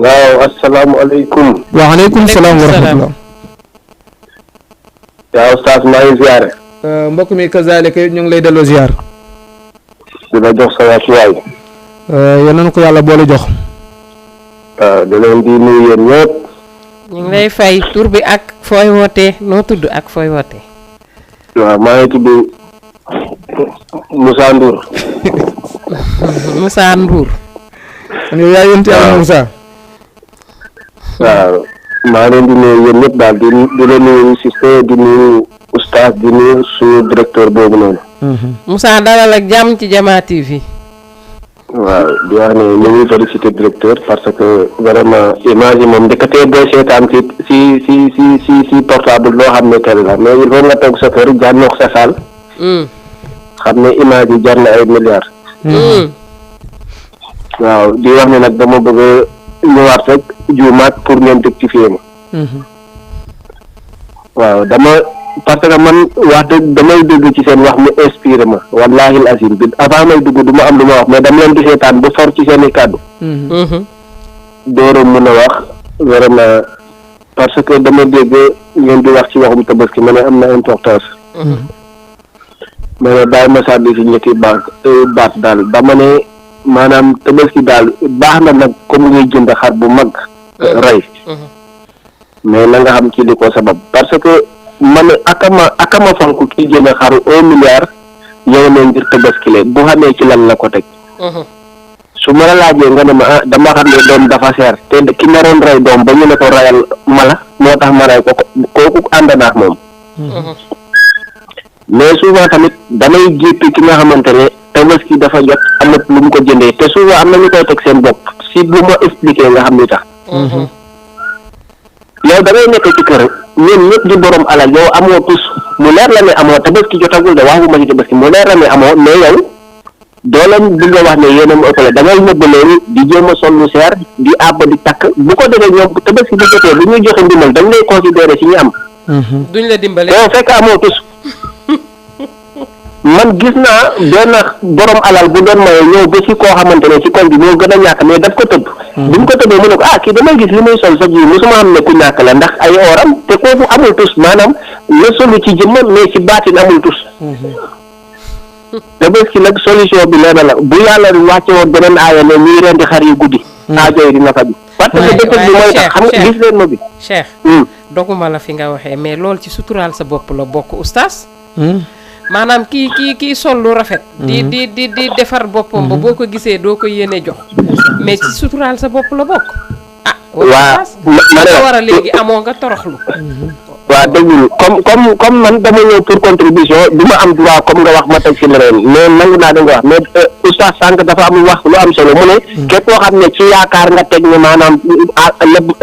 waaw asalaamaaleykum. waaleykum salaam wa rahmatulah. yaa Oustaz maa ngi ziare. mbokk mi kazaalika ñu ngi lay delloo ziar. di la jox sa wàccuwaay. yal na ko yàlla boole jox. waaw di leen di nuyu yéen ñëpp. ñu ngi lay fay tur bi ak fooy wootee noo tudd ak fooy wootee. waaw maa ngi tudd Moussa Ndour. Moussa Ndour. kon yow yaa yénti Yàlla Moussa. waaw maa leen di nuyu yéen ñëpp daal di la nuyu Cissé di nuyu Oustaz di nuyu suñu directeur boobu noonu. Moussa dalal ak jàmm ci Jamaa TV. waaw di wax ne ñu ngi félicité directeur parce que vraiment image yi moom ndeketee boo seetaan si portable loo xam ne tel la mais il faut nga toog sa kër jànnoog sa saal. xam ne image yi jar na ay milliards. waaw di wax ne nag dama bëgg a ñëwaat rek juumaat pour ngeen rectifier ma. waaw parce que man wax dëgg damay dégg ci seen wax mu inspiré ma wallahi azim bi avant may dugg du ma am lu ma wax mais dama leen di seetaan ba for ci seen i kàddu. doora mën a wax vraiment parce que dama dégg ngeen di wax ci waxum tabaski ma ne am na importance. mais daal ma sàddi si ñetti baat daal dama ne maanaam tabaski daal baax na nag comme ngay jënd xar bu mag rey mais na nga xam ci li ko sabab parce que man akama fonk kii jënd xaru 1 milliard yow ne ngir tabaski leen bu xamee ci lan la ko teg su ma la laajee nga ne ma dama xam ne doom dafa seer te ki naroon rey doom ba ñu ne ko reyal mala moo tax ma rey ko kooku ànd naa moom mais souvent tamit damay jéppi ki nga xamante ne tabaski dafa jot amat lu mu ko jëndee te souvent am na ñu koy teg seen bopp si lu ma expliqué nga xam ni tax yow da ngay nekk ci kër ñun ñëpp di borom alal yow amoo tus mu leer la ne amoo tabaski jotagul de waxuma ci tabaski mu leer la ne amoo mais yow doo leen bëgg a wax ne yéen a ma ëppale da ngay nëbb loolu di jéem a sol lu seer di àbb di takk bu ko defee ñoom tabaski bu jotee bu ñuy joxe ndimbal dañ lay considéré si ñu am. duñ la dimbale yow fekk amoo tus man gis naa benn borom alal bu doon maye ñëw ba si koo xamante ne ci koñ bi moo gën a ñàkk mais daf ko tëbb. bi mu ko tëbbee mu ne ko kii damay gis li muy sol sa ji musuma xam ne ku ñàkk la ndax ay oram te kooku amul tus maanaam la solu ci jëmmam mais ci baatin amul tus. tabaski nag solution bi lenn la bu yàlla wàcce woon beneen aaya ne ñuy rendi xar yu guddi. aajo yi dina faju parce que dëkk bi mooy tax xam nga gis leen ma bi. Cheikh doguma la fi nga waxee mais loolu ci suturaal sa bopp la bokk oustaz. maanaam kii sol lu rafet. di defar boppam ba boo ko gisee doo ko yéene jox. mais ci suturaal sa bopp la bokk. waaw ma ne war a léegi amoo nga toroxlu. waaw déglu comme man dama ñëw pour contribution du ma am droit comme nga wax ma teg si leneen mais nangu naa da nga wax mais oustaz sànq dafa am wax lu am solo mu ne. képp koo xam ne ci yaakaar nga teg ne maanaam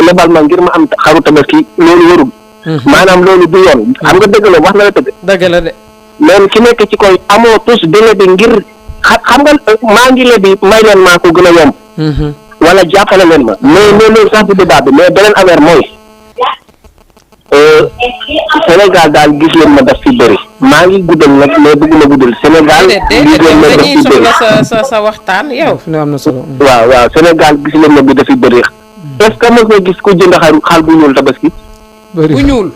lebal ma ngir ma am xaru tabaski loolu warul. maanaam loolu du yoon xam nga dëgg la wax na la dëgg. dëgg la de. même ki nekk ci koy amoo tus di lebi ngir xam nga maa ngi lebi may leen maa ko gën a yomb. wala jàppale leen ma mais loolu sax du débat bi mais beneen affaire mooy Sénégal daal gis leen ma daf fi bëri maa ngi guddal nag mais bëgguma guddal Sénégal gis leen ma daf fi bëri sa waxtaan yow. am na solo. waaw Sénégal gis leen ma bi dafi bëri est-ce que mos nga gis ku jënd xar bu ñuul tabaski bu ñuul.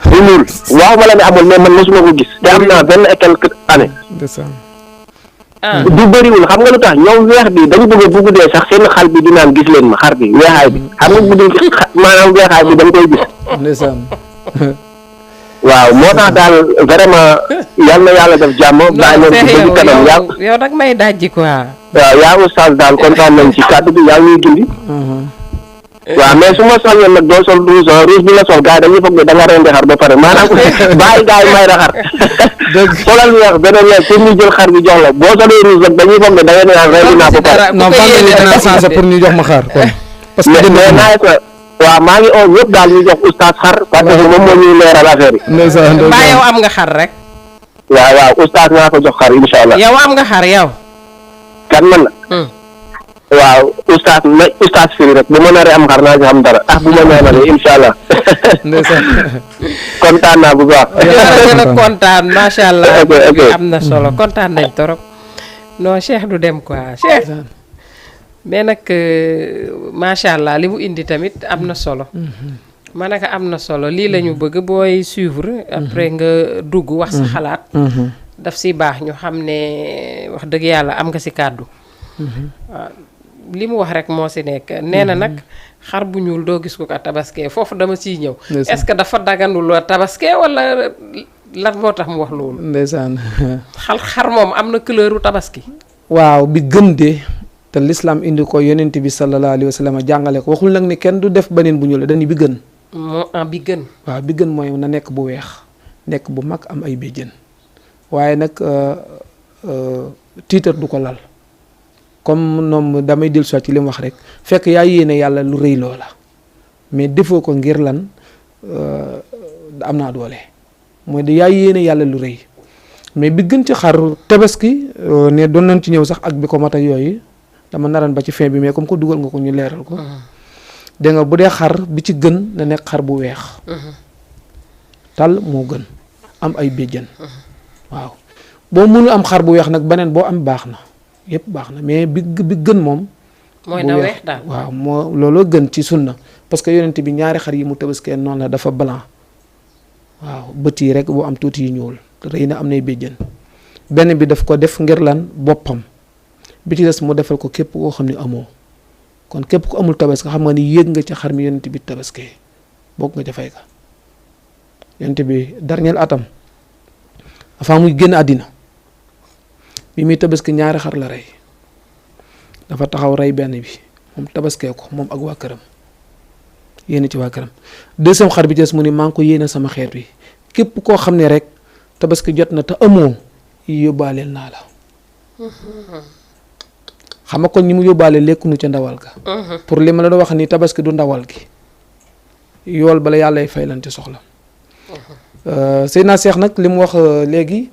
bu ñuul waaw ma la ne amul mais man mosuma ko gis te am naa 20 et quelques années. du bëriwul xam nga lu tax ñoom weex bi dañ bëgg bu guddee sax seen xal bi di naan gis leen ma xar bi weexaay bi xam nga guddi maanaam weexaay bi dañ koy gis. ndeysaan. waaw moo tax daal vraiment yal na yàlla def jàmm. bàyyi leen ci bëgg kanam yow nag may dajji quoi. waaw yaa oustaz daal kontaan nañ ci kàddu bi yàlla ñuy gindi. waaw mais su ma soññoon nag doo sol rouge bi la sol gars yi dañuy foog ne da nga rendi xar ba pare maanaam bàyyi gars yi may la xar. dëgg solal weex beneen weex pour ñu jël xar bi jox la boo solee rouge nag dañuy foog ne da nga naan rendi naa ba pare. non fan la ñu dina changé pour ñu jox ma xar kon. parce que waaw maa ngi oo ñëpp daal ñu jox oustaz xar parce que moom moo ñuy leeral affaire yi. ndeysaan mbaa yow am nga xar rek. waaw oustaz naa ko jox xar incha allah. yow am nga xar yow. kan man la. waaw oustaz firi rek bu ma naree am xar naa ci xam dara bu ma ñaanalee incha allah. ndeysaan. kontaan naa bu baax. gën a kontaan macha allah. ok am na solo kontaan nañ torop. non Cheikh du dem quoi Cheikh. mais nag macha allah li mu indi tamit am na solo. ma ne ko am na solo lii la ñu bëgg booy suivre. après nga dugg wax sa xalaat. daf si baax ñu xam ne wax dëgg yàlla am nga si kàddu. waaw li mu wax rek moo si nekk nee na nag xar bu ñuul doo gis ko ka tabaskee foofu dama siy ñëw. est-ce que dafa daganul tabaskee wala lan moo tax mu wax loolu. ndeysaan. xar moom am na couleuru tabaski. waaw bi gën de. te l'islam indi ko yonent bi sallallahu alayhi wa sallam jàngale ko waxul nag ni kenn du def beneen bu ñuul dañu bi gën. bi gën. waaw bi gën mooy na nekk bu weex nekk bu mag am ay béjjën waaye nag tiitar du ko lal comme noom damay dil soit ci li mu wax rek fekk yaa yéene yàlla lu rëy loola mais defoo ko ngir lan am naa doole mooy yaa yéene yàlla lu rëy mais bi gën ci xar tabaski ne doon nañ ci ñëw sax ak bi ko mat ak yooyu. dama naran ba ci fin bi mais comme ko dugal nga ko ñu leeral ko. dégg nga bu dee xar bi ci gën na nekk xar bu weex. tal moo gën am ay béjjën. waaw boo mënul am xar bu weex nag beneen boo am baax na yépp baax na mais bi gën moom. mooy na weex daal waaw moo looloo gën ci sunna parce que yonent bi ñaari xar yi mu tabaskee noonu la dafa blanc waaw bët yi rek boo am tuuti yu ñuul rëy na am nay béjjën benn bi daf ko def ngir lan boppam. bi ci des mu defal ko képp koo xam ne amoo kon képp ku amul tabaski xam nga ni yéeg nga ci xar mi yonent bi tabaski bokk nga ca fay ka yonent bi dernier atam dafa muy génn àddina bi muy tabaski ñaari xar la rey dafa taxaw rey benn bi moom tabaskee ko moom ak waa këram yéene ci waa këram deuxième xar bi ci des mu ni maa ngi ko yéene sama xeet wi képp koo xam ne rek tabaski jot na te amoo yóbbaaleel naa la xam nga kon ñi mu yóbbaale lekkunu ca ndawal ga pour li ma la doon wax ni tabaski du ndawal gi yool bala yàlla fay lan ci soxla Seydina Cheikh nag li mu wax léegi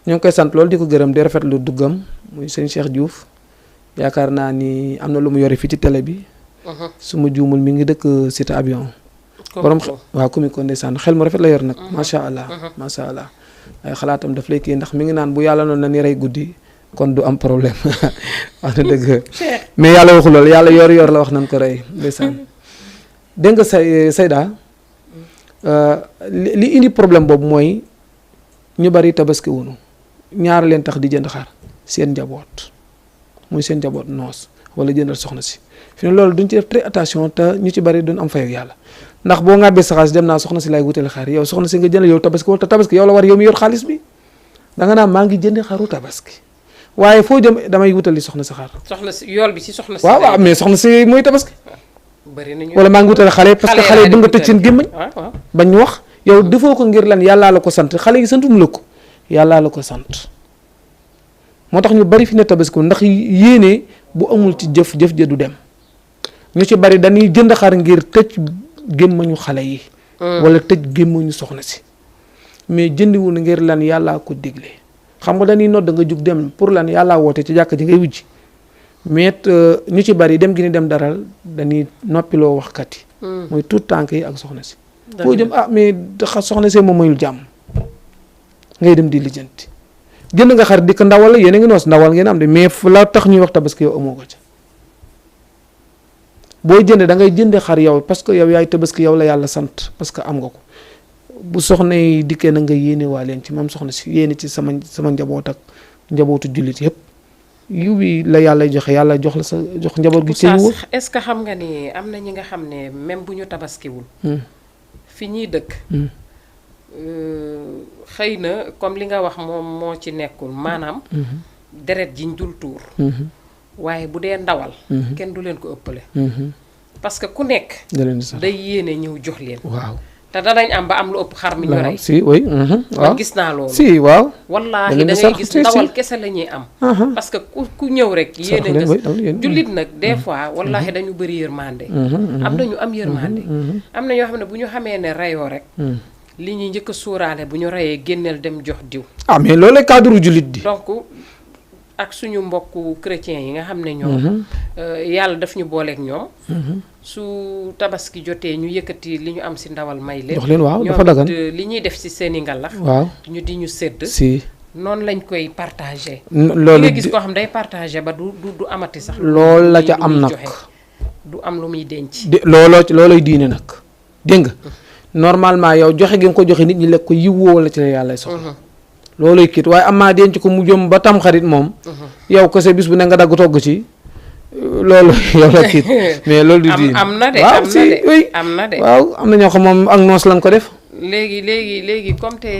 ñoo ngi koy sant loolu di ko gërëm di rafetlu duggam muy sëñ Cheikh Diouf yaakaar naa ni am na lu mu yore fii ci télé bi su ma juumul mi ngi dëkk cité avion borom waaw comi ko ndeysaan xel mu rafet la yor nag macha allah macha allah ay xalaatam daf lay kii ndax mi ngi naan bu yàlla noonu na ni rey guddi kon du am problème wax na dëgg mais yàlla waxul loolu yàlla yor la wax nañ ko rey ndeysaan dégg nga Seyda li indi problème boobu mooy ñu bari tabaski wunu ñaar leen tax di jënd xar seen njaboot muy seen njaboot noos wala jëndal soxna si fi ne loolu duñ ci def très attention te ñu ci bari duñ am fay ak yàlla ndax boo ŋàbbee sa xaalis dem naa soxna si laay wutale xar yow soxna si nga jëndal yow tabaski wala te tabaski yow la war yow mi yor xaalis bi da nga naan maa ngi jëndi xaru tabaski waaye foo jëm damay wutali soxna si xar. soxna si yool bi ci soxna si. waaw mais soxna si mooy tabaski. bari nañu wala maa ngi wutale xale parce que xale yi du nga tëj seen gémmañ bañ ñu wax yow defoo ko ngir lan yàllaa la ko sant xale yi santuñu la ko yàllaa la ko sant moo tax ñu bari fi ne tabaski ndax yéene bu amul ci jëf ja du dem ñu ci bari dañuy jënd xar ngir tëj gémmañu xale yi. wala tëj gémmañu soxna si mais jëndiwul ngir lan yàllaa ko digle. xam nga dañuy nodd nga jug dem pour lan yàllaa woote ci jàkk ji ngay wujji mais ñu ci bari dem gi ni dem daral dañuy noppiloo waxkat yi mooy tout tànk yi ak soxna si foo jëm mais soxna si moom mayul jàmm ngay dem di lijjanti jënd nga xar di ko ndawal yéen a ngi noos ndawal ngeen am de mais fu la tax ñuy wax tabaski yow amoo ko ca booy jënd da ngay jënde xar yow parce que yow yaay tabaski yow la yàlla sant parce que am nga ko bu soxna yi dikkee na nga yéene waa leen ci maam soxna si yéene ci sama njaboot ak njabootu jullit yëpp yiw bi la yàlla joxe yàlla jox la sa jox njaboot gi seen wóor est-ce que xam nga ni am na ñi nga xam ne même bu ñu tabaskiwul fi ñuy dëkk xëy na comme li nga wax moom moo ci nekkul maanaam deret jiñ dul tuur waaye bu dee ndawal kenn du leen ko ëppale parce que ku nekk day yéene ñëw jox leen waaw te danañ am ba am lu ëpp xar mi ñu rey. si oui. waaw man gis naa loolu. si waaw. wallaahi da ngay gis ndawal kese la ñuy am. parce que ku ñëw rek yéene nga jullit nag des fois wallaahi dañu bëri yërmande. am na ñu am yërmande. am na ñoo xam ne bu ñu xamee ne reyoo rek. li ñuy njëkk a sóoraale bu ñu reyee génneel dem jox diw. mais loolu cadre jullit di. donc ak suñu mbokku chrétiens yi nga xam ne ñoom. yàlla daf ñu booleeg ñoom. su tabaski jotee ñu yëkkati li ñu am si ndawal may leen. jox leen waaw dafa dagan li ñuy def si seen i ngalax. waaw ñu di ñu sédd. si noonu lañ koy partagé. loolu nga gis koo xam day partagé ba du amati sax. loolu la ca am nag du am lu muy denc. loolooy diine nag dégg nga. normalement yow joxe gi nga ko joxe nit ñi lekk ko yiwoo la ci la yàlla soxla. loolooy kiit waaye amaa denc ko mu jëm ba tam xarit moom. yow kese bis bu ne nga dagg togg ci. loolu yow la kiit mais loolu du diine am na de waaw si oui am na de waaw am na ñoo xam moom ak noos lañ ko def. léegi comme te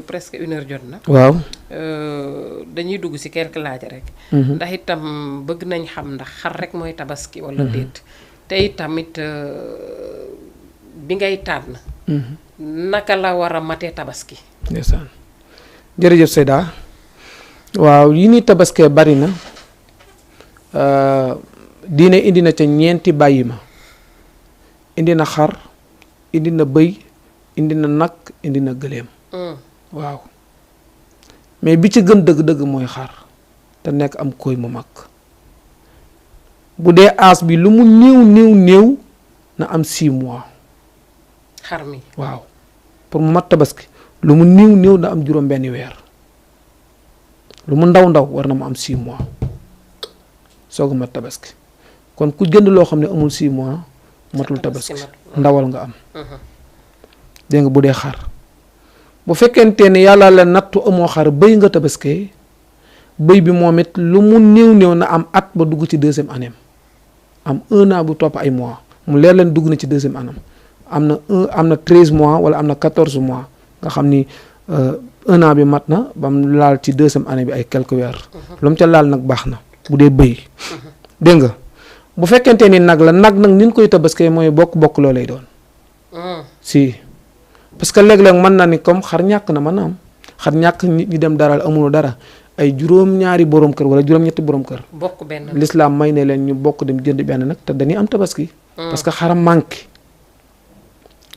presque 1 heure jot na. waaw. dañuy dugg ci quelques laaj rek. ndax itam bëgg nañ xam ndax xar rek mooy tabaski walla déet. te itamit bi ngay tànn. naka la war a matee tabaski. ndeysaan jërëjëf Seyda waaw yi ni tabaskee bari na. diine indi na ca ñeenti bàyyi ma indi na xar indi na bëy indi na nag indi na gëléem waaw mais bi ci gën dëgg-dëgg mooy xar te nekk am koy mu mag bu dee aas bi lu mu néew na am 6 mois xar mi waaw pour mu mat tabaski lu mu néew na am juróom benni weer lu mu ndaw war na mu am 6 mois soog a mat tabaski kon ku jënd loo xam ne amul 6 mois matul tabaski ndawal nga am dégg nga bu dee xar bu fekkente ne yàlla la nattu amoo xar bëy nga tabaskee bëy bi moom it lu mu néew na am at ba dugg ci 2e année am 1 an bu topp ay mois mu leer leen dugg na ci 2e année am na 13 mois wala am na 14 mois nga xam ni 1 an bi mat na ba mu laal ci 2e année bi ay quelques weer lu mu ca laal nag baax na bu dee bëy dégg nga bu fekkente ni nag la nag ni ñu koy tabaskee mooy bokk loo lay doon si parce que léeg-léeg mën na ni comme xar ñàkk na mën na am xar ñàkk nit ñi dem daral amuloo dara ay juróom-ñaari borom kër wala juróom-ñetti borom kër bokk benn l'islam may ne leen ñu bokk dem jënd benn nag te dañuy am tabaski parce que xaram manqué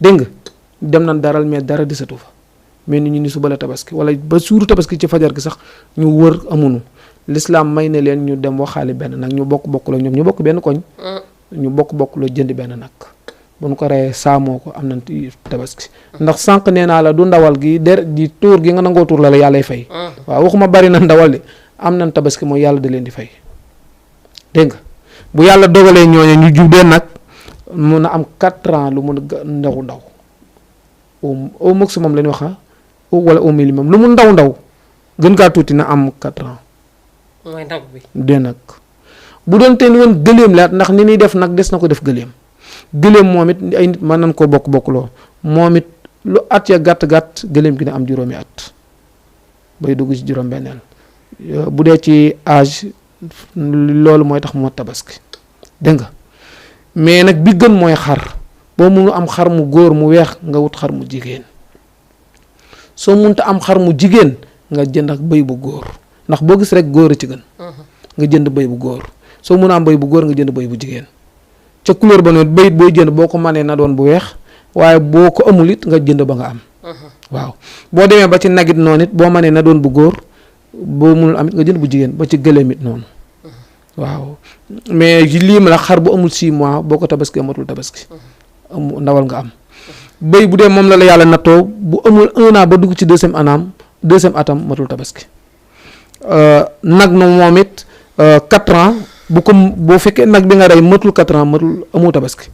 dégg nga dem nañ daral mais dara desatu fa mais nit ñi ni suba la tabaski wala ba suuru tabaski ci fajar gi sax ñu wër amunu l'islam may ne leen ñu dem waxaale benn nag ñu bokk la ñoom ñu bokk benn koñ ñu bokk la jënd benn nag bu ñu ko reyee saamoo ko am nañ tabaski ndax sànq nee naa la du ndawal gi di tuur gi nga nangoo tuur la yàllay fay waaw waxuma bari na ndawal de am nañ tabaski mooy yàlla da leen di fay dégg nga bu yàlla dogalee ñooñu ñu jubdee nag mun a am 4 ans lu mun a ndaw au maximum la ñu wax wala au minimum lu mu ndaw gën kaa tuuti na am 4 ans mooy nag bi de nag bu doon teen woon gëléem la ndax ni ñuy def nag des na ko def gëléem moom it ay nit mën nañ koo bokkloo moom it lu at ya gàtt gëléem gi na am juróomi at bay dugg ci juróom benneel bu dee ci âge loolu mooy tax moo tabaski dégg nga mais nag bi gën mooy xar boo mënu am xar mu góor mu weex nga wut xar mu jigéen soo mënta am xar mu jigéen nga jënd ak bëy bu góor ndax boo gis rek góor a ci gën nga jënd bëy bu góor soo mën a am bëy bu góor nga jënd bëy bu jigéen ca couleur ba noonu bëyit booy jënd boo ko mënee na doon bu weex waaye boo ko amul it nga jënd ba nga am waaw boo demee ba ci nagit noonu it boo mënee na doon bu góor boo mënul am it nga jënd bu jigéen ba ci gëléem it noonu waaw mais lii ma la xar bu amul 6 mois boo ko tabaski amatul tabaski amu ndawal nga am bëy bu dee moom la yàlla nattoo bu amul 1 an ba dugg ci 2e atam matul tabaski nag na moom it 4 ans boo fekkee nag bi nga rey matul 4 ans matul amoo tabaski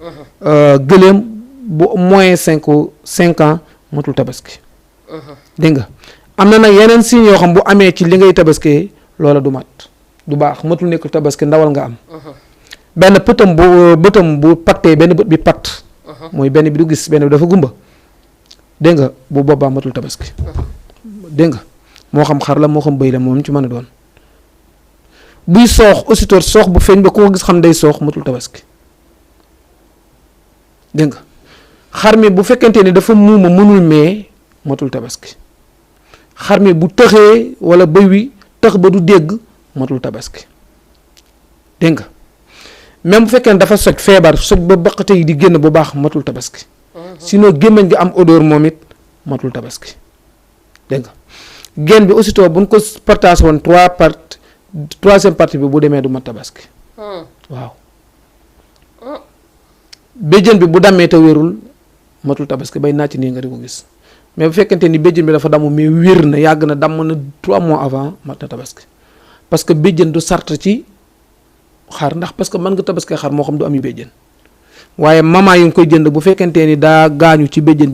gëléem bu moins 5 ans matul tabaski dégg nga am na nag yeneen signes yoo xam bu amee ci li ngay tabaskee loola du mat du baax matul nekk tabaski ndawal nga am benn bëtam bu pattee benn bët bi patt mooy benn bi du gis benn bi dafa gumba dégg nga bu boobaa matul tabaski dégg nga moo xam xar la moo xam bëy la moom ci mën a doon buy soox aussitôt soox bu feeñ ba ku ko gis xam day soox matul tabaski dégg nga xar mi bu fekkente ni dafa muuma mënul mee matul tabaski xar mi bu tëxee wala bëy wi tëx ba du dégg matul tabaski dégg nga même bu fekkee ne dafa soj feebar soj ba baqate yi di génn bu baax matul tabaski sinon gémmiñ gi am odeur moom it matul tabaski dégg nga génn bi aussitôt buñ ko partage woon troisième partie bi bu demee du mat tabaski waaw béjjën bi bu dammee te wérul matul tabaski bay nàcc nii nga di ko gis mais bu fekkente ni béjjën bi dafa damm mais wér na yàgg na damm na 3 mois avant mat na tabaski parce que béjjën du sart ci xar ndax parce que mën nga tabaski xar moo xam du am yu béjjën waaye mama yi nga koy jënd bu fekkente ni daa gaañu ci béjjën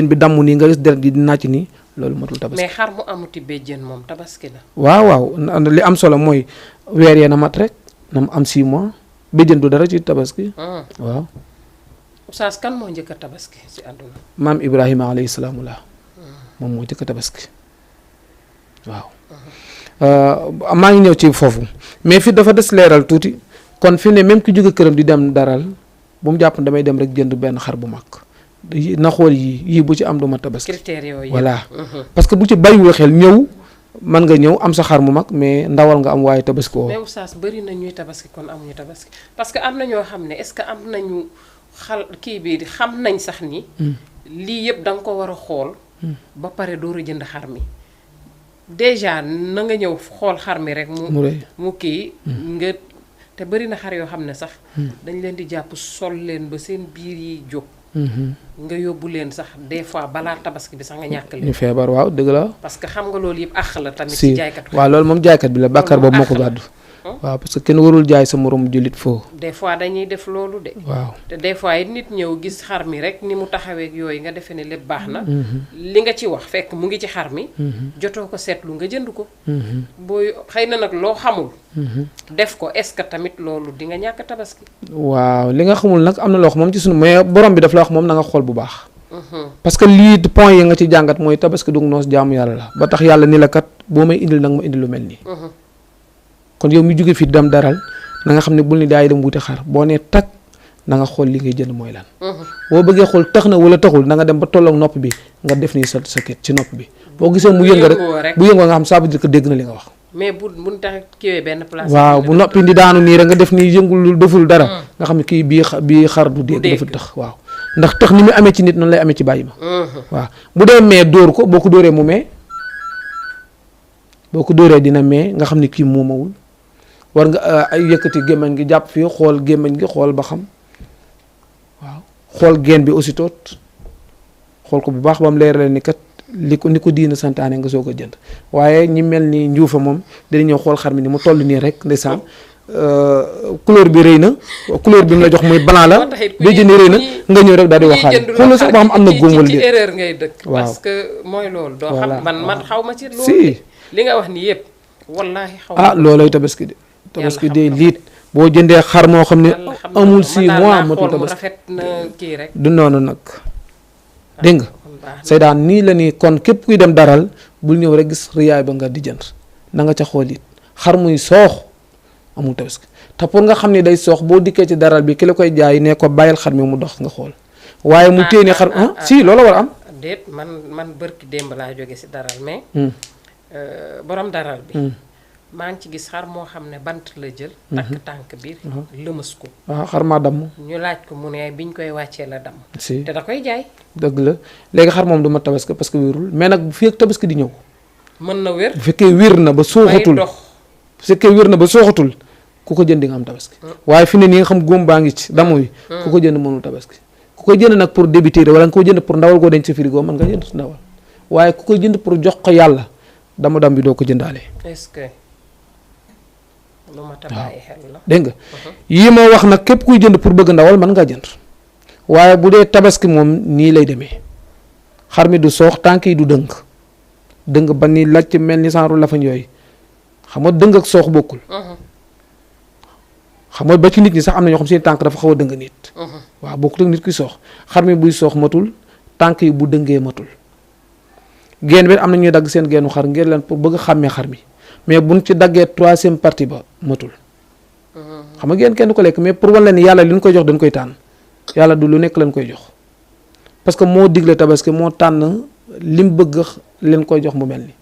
bi damm nii nga gis deret di nàcc nii loolu matul tabaski. mais xar mu amuti béjjën moom tabaski la. waaw li am solo mooy weer yee na mat rek na mu am 6 mois béjjën du dara ci tabaski. waaw. Oustaz kan moo njëkk a tabaski ci àdduna. maam Ibrahima alayhi salaamu la moom moo njëkk a tabaski waaw. maa ngi ñëw ci foofu mais fi dafa des leeral tuuti kon fi ne même ki jóge këram di dem daral bu mu jàpp damay dem rek jënd benn xar bu mag na xool yii bu ci am du ma tabaski. critères yooyu voilà parce que bu ci bàyyiwul xel ñëw mën nga ñëw am sa xar mu mag mais ndawal nga am waaye tabaski woo. mais Oustaz bëri na ñuy tabaski kon amuñu tabaski parce que am na ñoo xam ne est-ce que am nañu kii bi xam nañ sax ni. lii yëpp da nga ko war a xool. ba pare door a jënd xar mi. déjà na nga ñëw xool xar mi rek mu kii nga te bëri na xar yoo xam ne sax dañ leen di jàpp sol leen ba seen biir yi jóg nga yóbbu leen sax des fois balaa tabaski bi sax nga ñàkk leen ñu feebar waaw dëgg la parce que xam nga loolu yëpp àq la tamit ci jaaykat waaw loolu moom jaaykat bi la bàkkaar boobu moo ko gàddu waaw parce que kenn warul jaay sa morom jullit foo des fois dañuy def loolu de waaw te des fois it nit ñëw gis xar mi rek ni mu taxaweek yooyu nga defee ne lépp baax na li nga ci wax fekk mu ngi ci xar mi jotoo ko seetlu nga jënd ko booy xëy na nag loo xamul def ko est-ce que tamit loolu di nga ñàkk tabaski waaw li nga xamul nag am na loo xam moom ci sunu mais borom bi daf la wax moom na nga xool bu baax parce que lii point yi nga ci jàngat mooy tabaski du noos jaamu yàlla la ba tax yàlla ni la kat boo may indil nag ma indil lu mel nii kon yow mi jóge fii dem daral na nga xam ne bul ni daay dem wuti xar boo nee tag na nga xool li ngay jënd mooy lan boo bëggee xool tax na wala taxul na nga dem ba tolloog nopp bi nga def nii sa kit ci nopp bi boo gisee mu yënga rek bu yëngoo nga xam ça veut dire que dégg na li nga wax mais bu tax kiiwee benn place waaw bu noppi di daanu nii rek nga def nii yëngul deful dara nga xam ne kii bii xar du dégg dafa tax waaw ndax tax ni mu amee ci nit noonu lay amee ci bàyyi ma waaw bu dee mee dóor ko boo ko dóoree mu mee boo ko dóoree dina mee nga xam ne kii muumawul war nga ay yëkkati gémmañ gi jàpp fii xool gémmañ gi xool ba xam waaw xool geen bi aussi toot xool ko bu baax ba mu leer leen ni kat ni ko diina santaane nga soo ko jënd waaye ñi mel ni njuufa moom dina ñëw xool xar mi ni mu toll nii rek ndeysaan couleur bi rëy na couleur bi mu la jox muy blanc la bay jëndi rëy na nga ñëw rek daal di waxaale xool sax ba xam am na góom wala ci erreur ngay dëkk waaw parce que mooy loolu doo xam man xaw ma ci loolu si li nga wax ni yëpp wallaahi xaw ah loolay tabaski de tabaski de liit boo jëndee xar moo xam ne amul 6 mois matul tabaski rafet na kii rek du noonu nag dégg nga say daan nii la nii kon képp kuy dem daral bul ñëw rek gis riyaay ba nga di jënd na nga ca xool it xar muy soox amul tabaski te pour nga xam ne day soox boo dikkee ci daral bi ki la koy jaay ne ko bàyyil xar mi mu dox nga xool waaye mu téye ne xar si loolu war a am déet man bërki démb laa jóge si daral mais borom daral bi maa ngi ci gis xar moo xam ne bant la jël takk tànk bi lëmas ko waaw xar maa damm ñu laaj ko mu ne biñ koy wàccee la damm si te da koy jaay dëgg la léegi xar moom du ma tabaski parce que wérul mais nag bu fi ak tabaski di ñëw mën na wér bu fekkee wér na ba sooxatul bu fekkee wér na ba sooxatul ku ko jënd di nga am tabaski waaye fi ne nii nga xam góom baa ngi ci damm wi ku ko jënd mënul tabaski ku ko jënd nag pour débuter wala nga ko jënd pour ndawal koo denc sa frigo mën nga jënd ndawal waaye ku ko jënd pour jox ko yàlla dama dam bi doo ko jëndaale est-ce que lu ma tabaay xel la dégg nga yii ma wax nag képp kuy jënd pour bëgg ndawal mën ngaa jënd waaye bu dee tabaski moom nii lay demee xar mi du soox tànk yi du dëng ba ni lacc mel ni sanru lafañ yooyu xam nga dëng ak soox bokkul xam nga ba ci nit ñi sax am na ñoo xam seen tànk dafa xaw a dëng nit waaw bokkul ak nit kuy soox xar mi buy soox matul tànk yi bu dëngee matul geen bi am na ñuy dagg seen geenu xar ngir leen pour bëgg a xàmmee xar mi mais buñ ci daggee 3e partie ba matul xam nga geen kenn du ko lekk mais pour wan leen ni yàlla li ñu koy jox dañ koy tànn yàlla du lu nekk lañ koy jox parce que moo digle tabaski moo tànn lim bëgg leen koy jox mu mel ni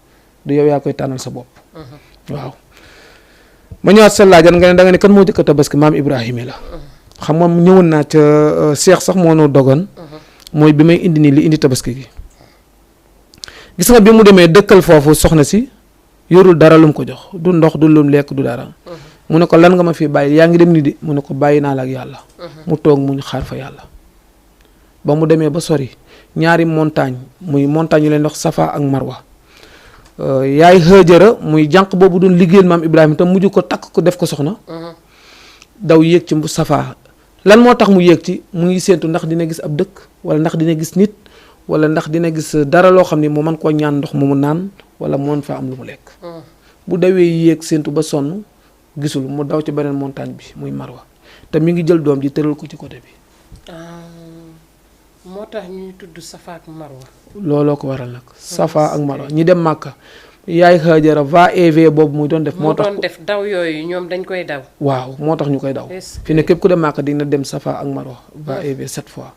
du yow yaa koy tànnal sa bopp. waaw ma ñëwaat sa laajan nga ne da nga ne kan moo jëkk a tabaski maam Ibrahima la. xam nga ñëwoon naa ca Cheikh sax moo noo dogoon. mooy bi may indi nii li indi tabaski gi. gis nga bi mu demee dëkkal foofu soxna si yorul dara lu mu ko jox du ndox du lum lekk du dara. mu ne ko lan nga ma fi bàyyi yaa ngi dem ni di mu ne ko bàyyi naa la ak yàlla. mu toog mu ñu xaar fa yàlla. ba mu demee ba sori ñaari montagne muy montagne yu leen wax Safa ak Marwa. yaay Hajara muy jànq boobu doon liggéeyal maam Ibrahima te mujj ko takk ko def ko soxna. daw yéeg ci Safa lan moo tax mu yéeg ci mu ngi séentu ndax dina gis ab dëkk wala ndax dina gis nit wala ndax dina gis dara loo xam ne moo mën koo ñaan ndox mu naan wala mu mën fa am lu mu lekk. bu dawee yéeg séentu ba sonn gisul mu daw ci beneen montagne bi muy Marwa te mi ngi jël doom ji tëral ko ci côté bi. moo tax ñuy tudd Safa ak Marwa. looloo ko waral nag Safa ak Marwa ñi dem Màkka yaay Hajara va et vient boobu muy doon def. moo tax doon def daw yooyu ñoom dañ koy daw. waaw moo tax ñu koy daw. fi ne képp ku dem Màkka dina dem Safa ak Marwa va et vient 7 fois.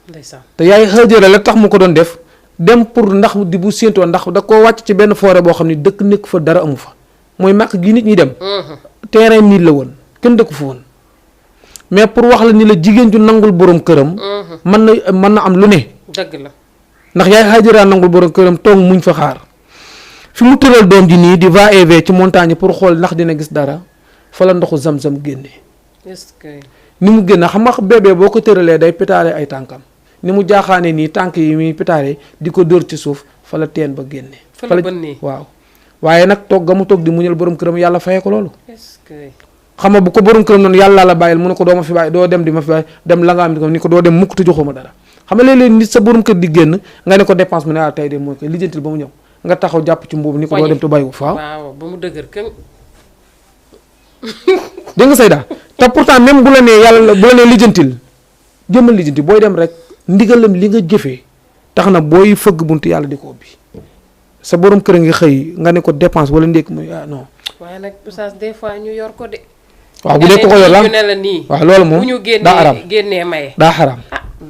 ndeysaan te yaay Hajara la tax mu ko doon def dem pour ndax di bu séentoo ndax da koo wàcc ci benn forêt boo xam ne dëkk nekk fa dara amu fa mooy Màkka gi nit ñi dem. terrain nit la woon kenn dëkk fa woon. mais pour wax la ni la jigéen ju nangul borom këram. mën na am lu ne. dëgg la ndax yaay Hajara nangul borom këram toog muñ fa xaar fi mu tëral doom ji nii di va et vient ci montagne pour xool ndax dina gis dara fa la ndoxu zam-zam génne. est-ce que ni mu génn xam nga bébé boo ko tëralee day pétaale ay tànkam ni mu jaaxaane nii tànk yi muy pétaale di ko dóor ci suuf fa la teen ba génne. fa la bënnee waaw waaye nag toog ga mu toog di muñal borom këram yàlla fayee ko loolu. est-ce que xam nga bu ko borom këram noonu yàlla la bàyyil mu ne ko doo ma fi bàyyi doo dem di ma fi bàyyi dem la nga am ni ko doo dem mukk te joxuma dara xam nga léeg-léeg nit sa borom kër di génn nga ne ko dépense mu ne tey de mooy koy lijjantil ba mu ñëw nga taxaw jàpp ci mbuubu ni ko doo dem te bàyyi ko faaw waaw ba mu dëgër kën. dégg nga Seyda te pourtant même bu la nee yàlla bu la nee lijjantil jëmmal lijjanti booy dem rek ndigalam li nga jëfee tax na booy fëgg buntu yàlla di ko ubbi sa borom kër nga xëy nga ne ko dépense wala ndékk muy non. waaye nag oustaz des fois ñu yor ko de. waaw bu dee ko yor la ñu ne la nii. waaw loolu moom bu ñu daa xaram génnee maye. daa xaram.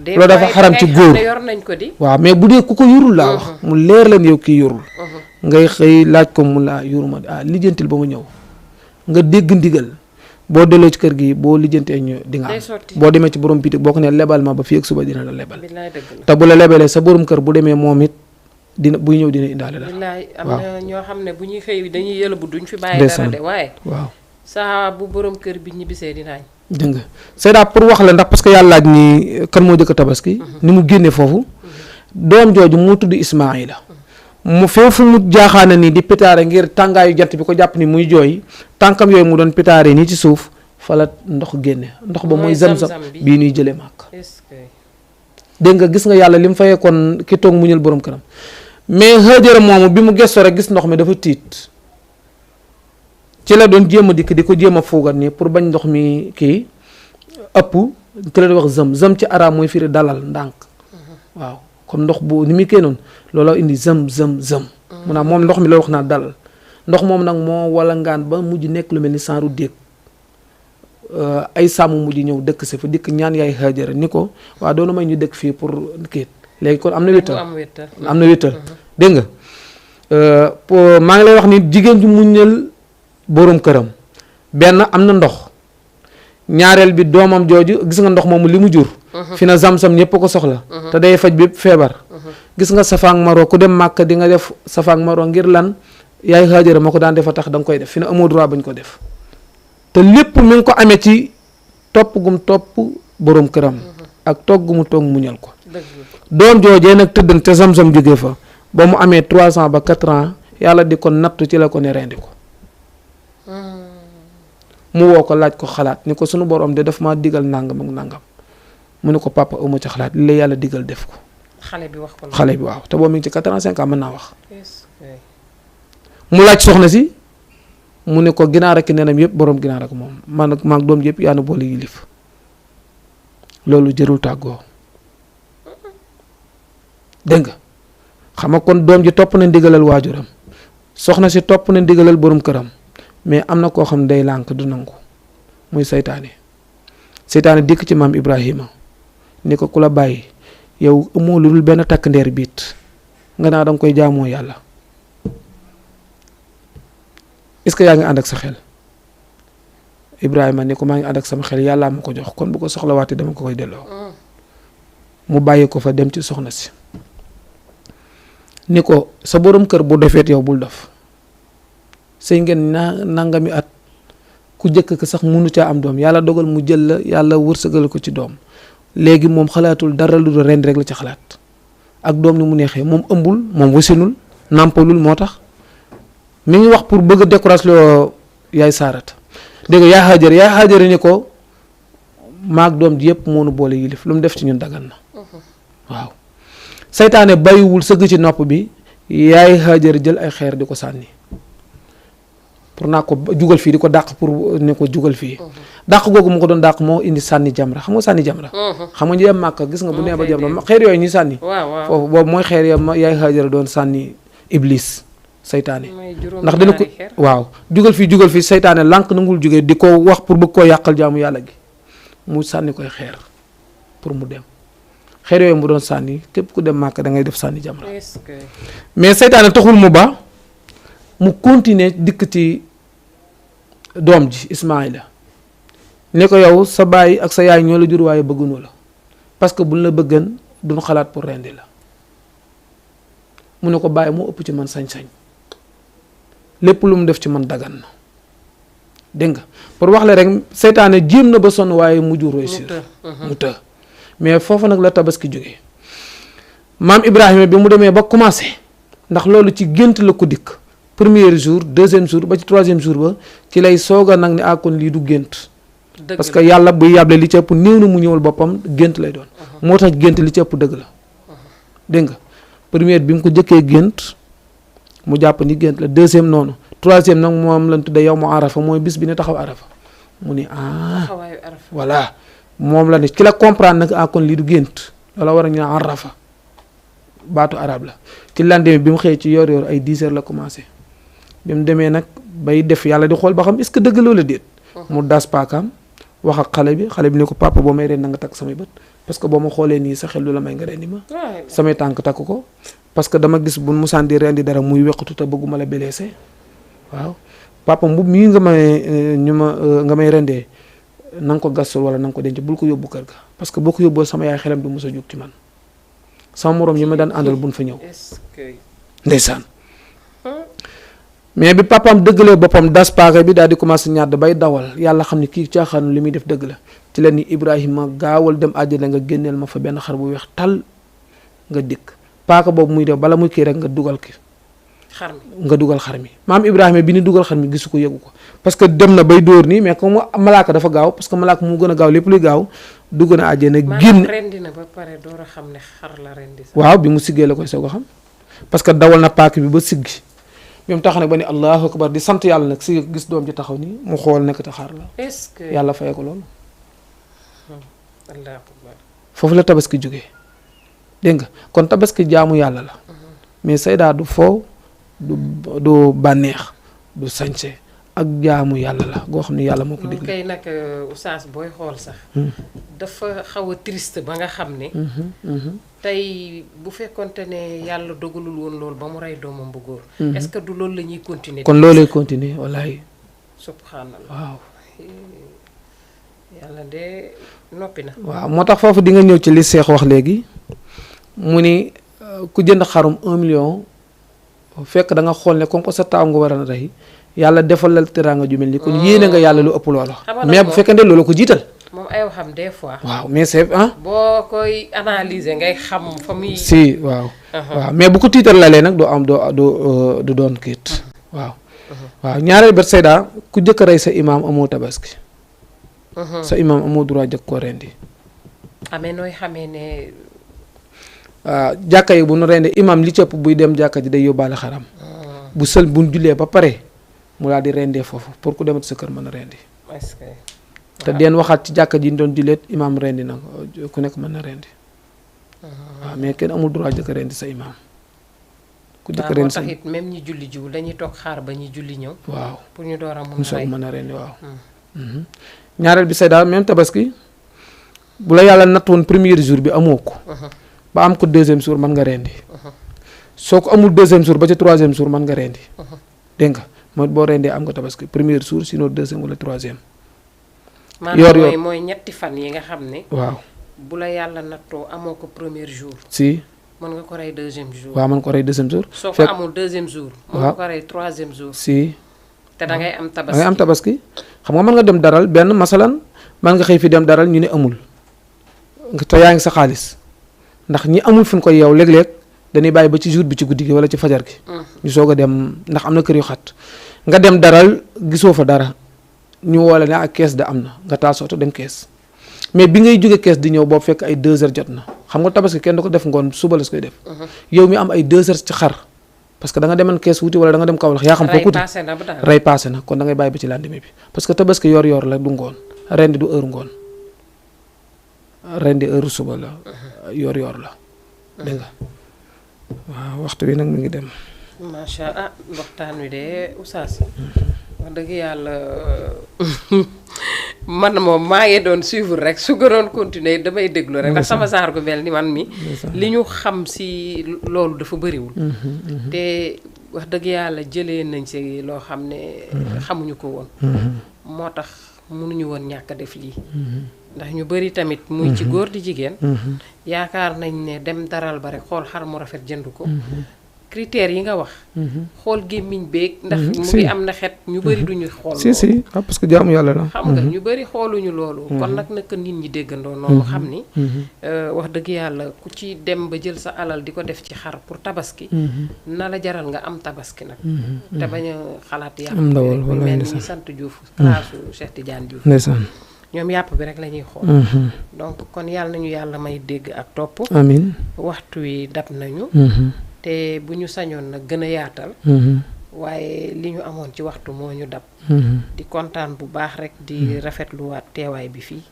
des loolu dafa xaram ci góor yor nañ ko di. waaw mais bu dee ku ko yorul laa wax mu leer leen yow kii yorul. ngay xëy laaj ko mu laa yoruma lijjantil ba mu ñëw nga dégg ndigal boo delloo ci kër gi boo lijjantee ñu di nga am boo demee ci borom bitik boo ko ne lebal ma ba fii ak suba dina la lebal. te bu la lebalee sa borom kër bu demee moom it dina buy ñëw dina indaale dara. billaay am na ñoo xam ne bu ñuy xëy dañuy yëlbu duñ fi bàyyi dara de waaye. waaw saa bu borom kër bi ñibbisee dinaañ. dégg nga Seyda pour wax la ndax parce que yàlla laaj ni kan moo jëkk a tabaski. ni mu génnee foofu. doom jooju moo tudd Ismaayila mu foofu mu jaaxaane nii di pitaare ngir tàngaayu jant bi ko jàpp ni muy jooy tànkam yooyu mu doon pitaare nii ci suuf fa la ndox génne ndox ba mooy zam-zam bii ñuy jëlee màkk. dégg nga gis nga yàlla li mu fayee kon ki toog mu ñël borom këram mais Hajara moomu bi mu gëstoo rek gis ndox mi dafa tiit ci la doon jéem a dikk di ko jéem a fuugat nii pour bañ ndox mi kii ëpp ci la di wax zam ci araam mooy firi dalal ndànk waaw comme ndox bu ni muy kii noonu looloo indi zam mu naa moom ndox mi la wax naa dalal ndox moom nag moo wala ngaan ba mujj nekk lu mel ni saaru déeg ay sàmm mujj ñëw dëkk si fa dikk ñaan yaay Hajara ni ko waaw doonu may ñu dëkk fii pour kii léegi kon am na wéttal dégg nga maa ngi lay wax ni jigéen ju muñal borom këram benn am na ndox ñaareel bi doomam jooju gis nga ndox moomu li mu jur fi na zam-zam ñëpp ko soxla te day faj bépp feebar gis nga Safa ak Marwa ku dem Màkka di nga def Safa ak Marwa ngir lan yaay Hajara moo ko daan defa tax da nga koy def fi na amoo droit bañ ko def te lépp mi ngi ko amee ci topp gum topp borom këram ak toog gu mu toog muñal ko doom joojee nag tëdd te zam-zam jógee fa ba mu amee 3 ans ba 4 ans yàlla di ko nattu ci la ko ne rendi ko mu woo ko laaj ko xalaat ni ko sunu borom de daf ma digal nangam ak nangam mu ne ko papa uma ci xalaat li la yàlla digal def ko. xale bi wax ko xale bi waaw te boo mi ngi ci 85 ans mën naa wax. mu laaj soxna si mu ne ko ginaar ak nenam yëpp borom ginaar ak moom man ak maag doom yëpp yaa na boole yilif loolu jërul tàggoo dégg nga xam nga kon doom ji topp na ndigalal waajuram soxna si topp na ndigalal borom këram mais am na koo xam ne day lànk du nangu muy seytaane dikk ci maam Ibrahima ni ko ku la bàyyi yow amoo lu dul benn takk ndeer biit nga naa danga koy jaamoo yàlla est-ce que yaa ngi ànd ak sa xel Ibrahima ne ko maa ngi ànd ak sama xel yàllaa ma ko jox kon bu ko soxlawaatee dama ko koy delloo mu bàyyi ko fa dem ci soxna si ni ko sa borom kër bu defeet yow bul def sëy ngeen nangami at ku jëkk ko sax munu caa am doom yàlla dogal mu jël la yàlla wërsëgal ko ci doom léegi moom xalaatul dara lu dul ren rek la ci xalaat ak doom ni mu neexee moom ëmbul moom wasinul nàmpalul moo tax mi ngi wax pour bëgg a décourage loo yaay Saarata dégg nga yaay Haajara ni ko maag doom ji yëpp moo nu boole yilif lu mu def ci ñun dagan na waaw saytaane bàyyiwul sëgg ci nopp bi yaay Haajara jël ay xeer di ko sànni pour naa ko jugal fii di ko dàq pour ne ko jugal fii dàq googu mu ko doon dàq moo indi sànni jamra xam nga sànni jamra xam nga ñu dem Màkka gis nga bu nee ba jamra xeer yooyu ñuy sànni foofu boobu mooy xeer ya yaay Haajara doon sànni iblis saytaane ndax dina ko waaw jugal fii saytaane lànk nangul jógee di ko wax pour bëgg koo yàqal jaamu yàlla gi mu sànni koy xeer pour mu dem xeer yooyu mu doon sànni képp ku dem Màkka da ngay def sànni jamra mais saytaane taxul mu ba mu continuer dikk ci doom ji Ismaïla ne ko yow sa baay ak sa yaay ñoo la jur waaye bëgguñu la parce que buñ la bëggan duñ xalaat pour rendi la mu ne ko bàyyi moo ëpp ci man sañ-sañ lépp lu mu def ci man dagan na dégg nga pour wax la rek seytaane jéem na ba sonn waaye mujju réussir mu të mais foofu nag la tabaski jógee maam Ibrahima bi mu demee ba commencé ndax loolu ci gént la ko dikk premier jour deuxième jour ba ci troisième jour ba ci lay soog a nag ne kon lii du gént parce que yàlla buy yàble li ci ëpp néew na mu ñëwal boppam gént lay doon moo tax gént li ci ëpp dëgg la dégg nga première bi mu ko jëkkee gént mu jàpp ni gént la deuxième noonu troisième nag moom lañ tuddee yow mu arafa mooy bis bi ne taxaw arafa mu ni voilà moom la ne ki la comprendre nag kon lii du gént loola war a ñu arafa baatu arab la ci lendemain bi mu xëyee ci yor ay 10 heures la commencé bi mu demee nag bay def yàlla di xool ba xam est-ce que dëgg loola déet mu das paakaam wax ak xale bi ne ko papa boo may ren na nga takk samay bët parce que boo ma xoolee nii sa xel du la may nga rendi ma samay tànk takk ko parce que dama gis bu musaan di rendi dara muy weqatu te bëgguma la blessé waaw papa mbub mii nga may rendee na nga ko gasul wala na nga ko denc bul ko yóbbu kër ga parce que boo ko yóbboo sama yaay xelam du mos a jóg ci man sama morom yi ma daan àndal buñ fa ñëw ndeysaan mais bi papaam dëggalee boppam das paaka bi daal di commencé ñàdd bay dawal yàlla xam ne kii caaxaanu li muy def dëgg la ci la ni Ibrahima gaawal dem àjjana nga génneel ma fa benn xar bu weex tal nga dikk paaka boobu muy def bala muy kii rek nga dugal xar mi maam Ibrahima bi ni dugal xar mi gisu ko yëgu ko parce que dem na bay dóor nii mais comme malaaka dafa gaaw parce que malaaka mu gën a gaaw lépp luy gaaw dugg na àjjana génn rendi na ba pare door a xam ne xar la rendi waaw bi mu siggee la koy soog a xam parce que dawal na paaka bi ba siggi bi mu tax nag ba ni allahu akbar di sant yàlla nag si gis doom ji taxaw nii mu xool nekk te xaar la est-ce que yàlla fayee ko loolu allahu akbar foofu la tabaski jógee dégg nga kon tabaski jaamu yàlla la mais saydaa du foo du bànneex du sañse ak jaamu yàlla la goo xam ne yàlla moo ko digle kay nag oustaz booy xool sax dafa xaw a triste ba nga xam ne tey bu fekkonte ne yàlla dogalul woon loolu ba mu rey doomam bu góor est-ce que du loolu la ñuy continuer kon loolu lay continuer wallaahi subhanallah waaw yàlla de noppi na waaw moo tax foofu di nga ñëw ci li Seex wax léegi mu ni ku jënd xarum 1 million fekk da nga xool ne comme ko sa taaw nga war a rey yàlla defal la teraanga ju mel ni kon yéene nga yàlla lu ëpp loola mais bu fekkee ne loolu ko jiital moom ay waxam des fois waaw mais c'est boo koy analyser ngay xam fa muy si waaw mais bu ko tiital lalee nag doo am du doon kiit waaw ñaareel bet sayda ku jëkk rey sa imaam amoo tabaski sa imaam amoo droit jëkk koo rendi amee nooy xamee ne jàkka yi bu nu rendee imaam li ci ëpp buy dem jàkka ji day yóbbaale xaram bu sël bu nu jullee ba pare mu daal di rendee foofu pour ku demat sa kër mën a rendi te den waxaat ci jàkka ji ñu doon julleet imaam rendi na ku nekk mën na rendi waaw mais kenn amul droit jëkk rendi sa imaam ku jëkk rendi sa moo tax it même ñi julli jiw dañuy toog xaar ba ñi julli ñëw waaw pour ñu door a mën a rendi waaw ñaareel bi say daal même tabaski bu la yàlla natt woon premier jour bi amoo ko ba am ko deuxième jour mën nga rendi soo ko amul deuxième jour ba ca troisième jour mën nga rendi dégg nga mooy boo rendee am nga tabaski premier jour sinon deuxième wala troisième maanaam mooy ñetti fan yi nga xam ne waaw bu la yàlla nattoo amoo ko premier jour si mën nga ko rey deuxième jour waaw mën ko rey deuxième jour soo ko amul deuxième jour mën nga ko rey troisième jour si te da ngay am tabaski da ngay am tabaski xam nga mën nga dem daral benn masalan mën nga xëy fi dem daral ñu ne amul nga te yaa ngi sa xaalis ndax ñi amul fu ñu koy yow léeg-léeg dañuy bàyyi ba ci jour bi ci guddi gi wala ci fajar gi ñu soog a dem ndax am na kër yu xat nga dem daral gisoo fa dara ñu woo la ne ak kees da am na nga taal soto dem kees mais bi ngay jóge kees di ñëw boobu fekk ay 2 heures jot na xam nga tabaski kenn du ko def ngoon suba la su koy def yow mi am ay 2 heures ci xar parce que da nga demoon kees wuti wala da nga dem Kaolack yaa xam foo wuti rey passé na kon da ngay bàyyi ba ci lendemain bi parce que tabaski yor la du ngoon rendi du heure ngoon rendi heure suba la yor la dégg nga waaw waxtu bi nag mi ngi dem macha allah waxtaan wi de Oustaz wax dëgg yàlla man moom maa ngi doon suivre rek su gënoon continuer damay déglu rek ndax sama saar gu mel ni man mi li ñu xam si loolu dafa bëriwul te wax dëgg yàlla jëlee nañ si loo xam ne xamuñu ko woon moo tax mënuñu woon ñàkk a def lii ndax ñu bëri tamit muy ci góor di jigéen yaakaar nañ ne dem daral ba rek xool xar mu rafet jënd ko critères yi nga wax xool gémmiñ beeg ndax mu ngi am na xet ñu bëri duñu xool si waaw parce que jaamu yàlla la xam nga ñu bëri xooluñu loolu kon nag naka nit ñi déggandoo noonu xam ni wax dëgg yàlla ku ci dem ba jël sa alal di ko def ci xar pour tabaski na la jaral nga am tabaski nag te bañ a xalaat yàpp bi rek bu mel ni ñu sant Diouf classe Cheikh Tidiane Diouf ndeysaan ñoom yàpp bi rek la ñuy xool donc kon yàlla nañu yàlla may dégg ak topp amiin waxtu wi dab nañu te bu ñu sañoon nag gën a yaatal waaye li ñu amoon ci waxtu moo ñu dab di kontaan bu baax rek di rafetluwaat teewaay bi fii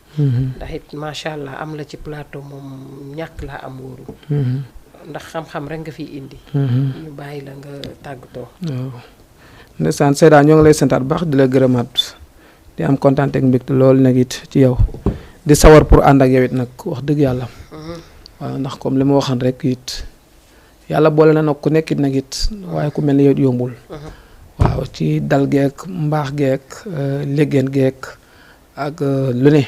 ndax it macha allah am la ci plateau moom ñàkk laa am wóoru ndax xam-xam rek nga fiy indi ñu bàyyi la nga tàggatoo waaw ndeysaan Seyda ñoo ngi lay santaat bu baax di la gërëmaat di am kontaan ak mbégte loolu nag it ci yow di sawar pour ànd ak yow it nag wax dëgg yàlla waaw ndax comme li ma waxoon rek it yàlla boole na nag ku nekkit nag it waaye ku mel ni yow yombul waaw ci dal geek mbaax geek léggéen geek ak lu ne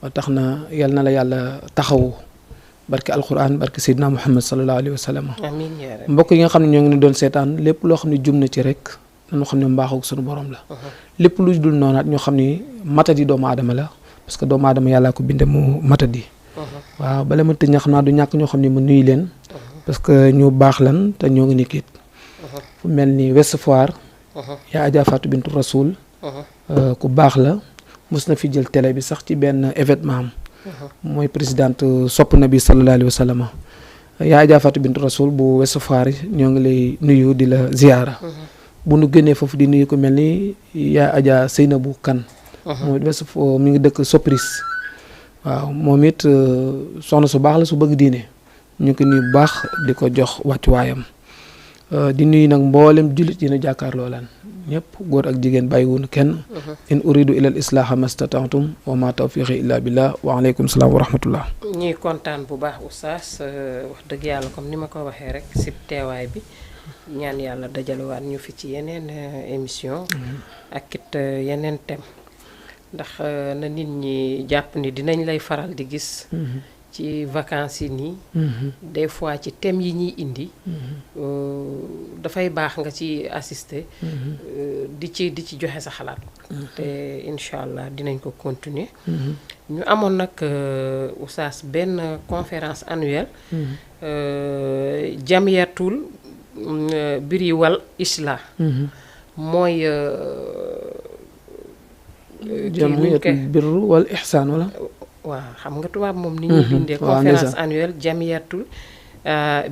ba tax na yal na la yàlla taxawu barke alquran barke Seydina Muhammad sallallahu alayhi wa sallam amiin yaa rabbi mbokk yi nga xam ne ñoo ngi ni doon seetaan lépp loo xam ne jum na ci rek dañoo xam ne mbaaxu suñu borom la lépp lu dul noonaat ñoo xam ni matadi doomu aadama la parce que doomu aadama yàllaa ko binde mu matadi waaw bala ma tëj nga xam naa du ñàkk ñoo xam ne mu nuyu leen parce que ñu baax lan te ñoo ngi nekkit fu mel ni Ouest Foire yaa Adja Fatou Bintou Rasoul ku baax la mos na fi jël télé bi sax ci benn événement am mooy présidente sopp na bi sallallahu alayhi wa sallam yaa Adja Fatou Bintou Rasoul bu Ouest Foire ñoo ngi lay nuyu di la ziyaara bu nu génnee foofu di nuyu ko mel ni yaa Adja Seynabou Kane moom it Ouest Foire mi ngi dëkk Sopris waaw moom it soxna su baax la su bëgg diine ñu ko nuyu bu baax di ko jox wàccuwaayam di nuyu nag mboolem jullit yi na jàkkaarloo lan ñëpp góor ak jigéen bàyyiwuñu kenn in uridu ila al islaaha mastata'tum wa ma tawfiqi illa billah wa aleykum salaam wa rahmatullah ñuy kontaan bu baax Oustaz wax dëgg yàlla comme ni ma ko waxee rek si teewaay bi ñaan yàlla dajalewaat ñu fi ci yeneen émission ak it yeneen thème ndax na nit ñi jàpp ni dinañ lay faral di gis ci vacances yi nii des fois ci thèmes yi ñuy indi dafay baax nga ci assister di ci joxe sa xalaat te incha allah dinañ ko continuer ñu amoon nag Oustaz benn conférence annuelle jamiyatul biri wal islah mooy jamiyatul birru wal ihsaan wala waaw xam nga tubaab moom ni ñuy bindee conférence annuelle jamiyatul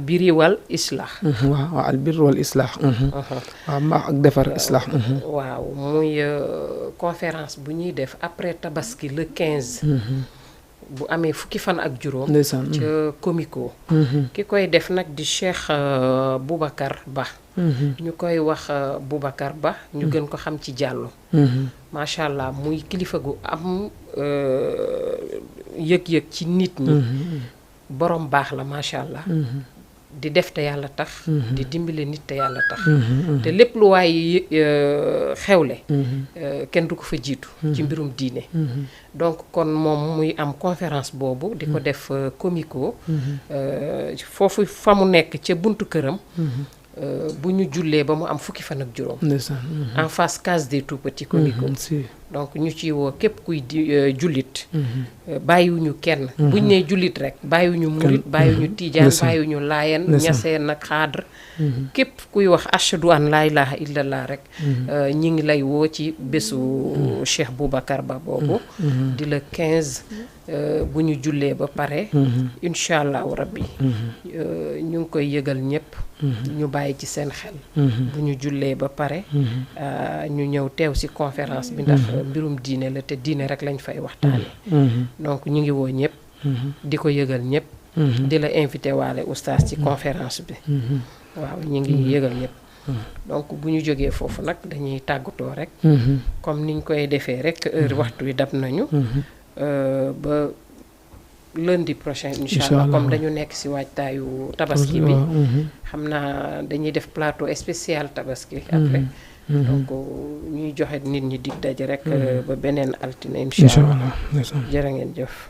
biri wal islah waaw al bir wal islah waaw mbaax ak defar islah waaw muy conférence bu ñuy def après tabaski le 15 bu amee fukki fan ak juróom ca Comico ki koy def nag di Cheikh Boubacar Ba ñu koy wax Boubacar Ba ñu gën ko xam ci Diallo macha allah muy kilifa gu am yëg-yëg ci nit ñi borom baax la macha allah. di def te yàlla tax. di dimbale nit te yàlla tax. te lépp lu waay xewle. kenn du ko fa jiitu. ci mbirum diine. donc kon moom muy am conférence boobu di ko def comico. foofu fa mu nekk ca buntu këram. bu ñu jullee ba mu am fukki fan ak juróom. en face case des tout petits comico. donc ñu ci woo képp kuy jullit. bàyyiwuñu kenn. buñ nee jullit rek bàyyiwuñu murit bàyyiwuñu tiijaan bàyyiwuñu laayeen ñaseen ak xaadr. képp kuy wax ashadu an laa ilaaha illallah rek. ñi ngi lay woo ci bésu Cheikh Boubacar Ba boobu. di la 15 bu ñu jullee ba pare. incha allahu rabbi. ñu ngi koy yëgal ñëpp. ñu bàyyi ci seen xel. bu ñu jullee ba pare. ñu ñëw teew ci conférence bi ndax mbirum diine la te diine rek lañ fay waxtaane donc ñu ngi woo ñëpp. di ko yëgal ñëpp. di la invité waale oustaz ci conférence bi. waaw ñu ngi yëgal ñëpp. donc bu ñu jógee foofu nag dañuy tàggatoo rek. comme niñ koy defee rek heure waxtu wi dab nañu. ba lundi prochain incha allah comme dañu nekk ci waajtaayu tabaski bi. xam naa dañuy def plateau spécial tabaski après. donc ñuy joxe nit ñi dig daje rek ba beneen altine incha allah jërë ngeen jëf.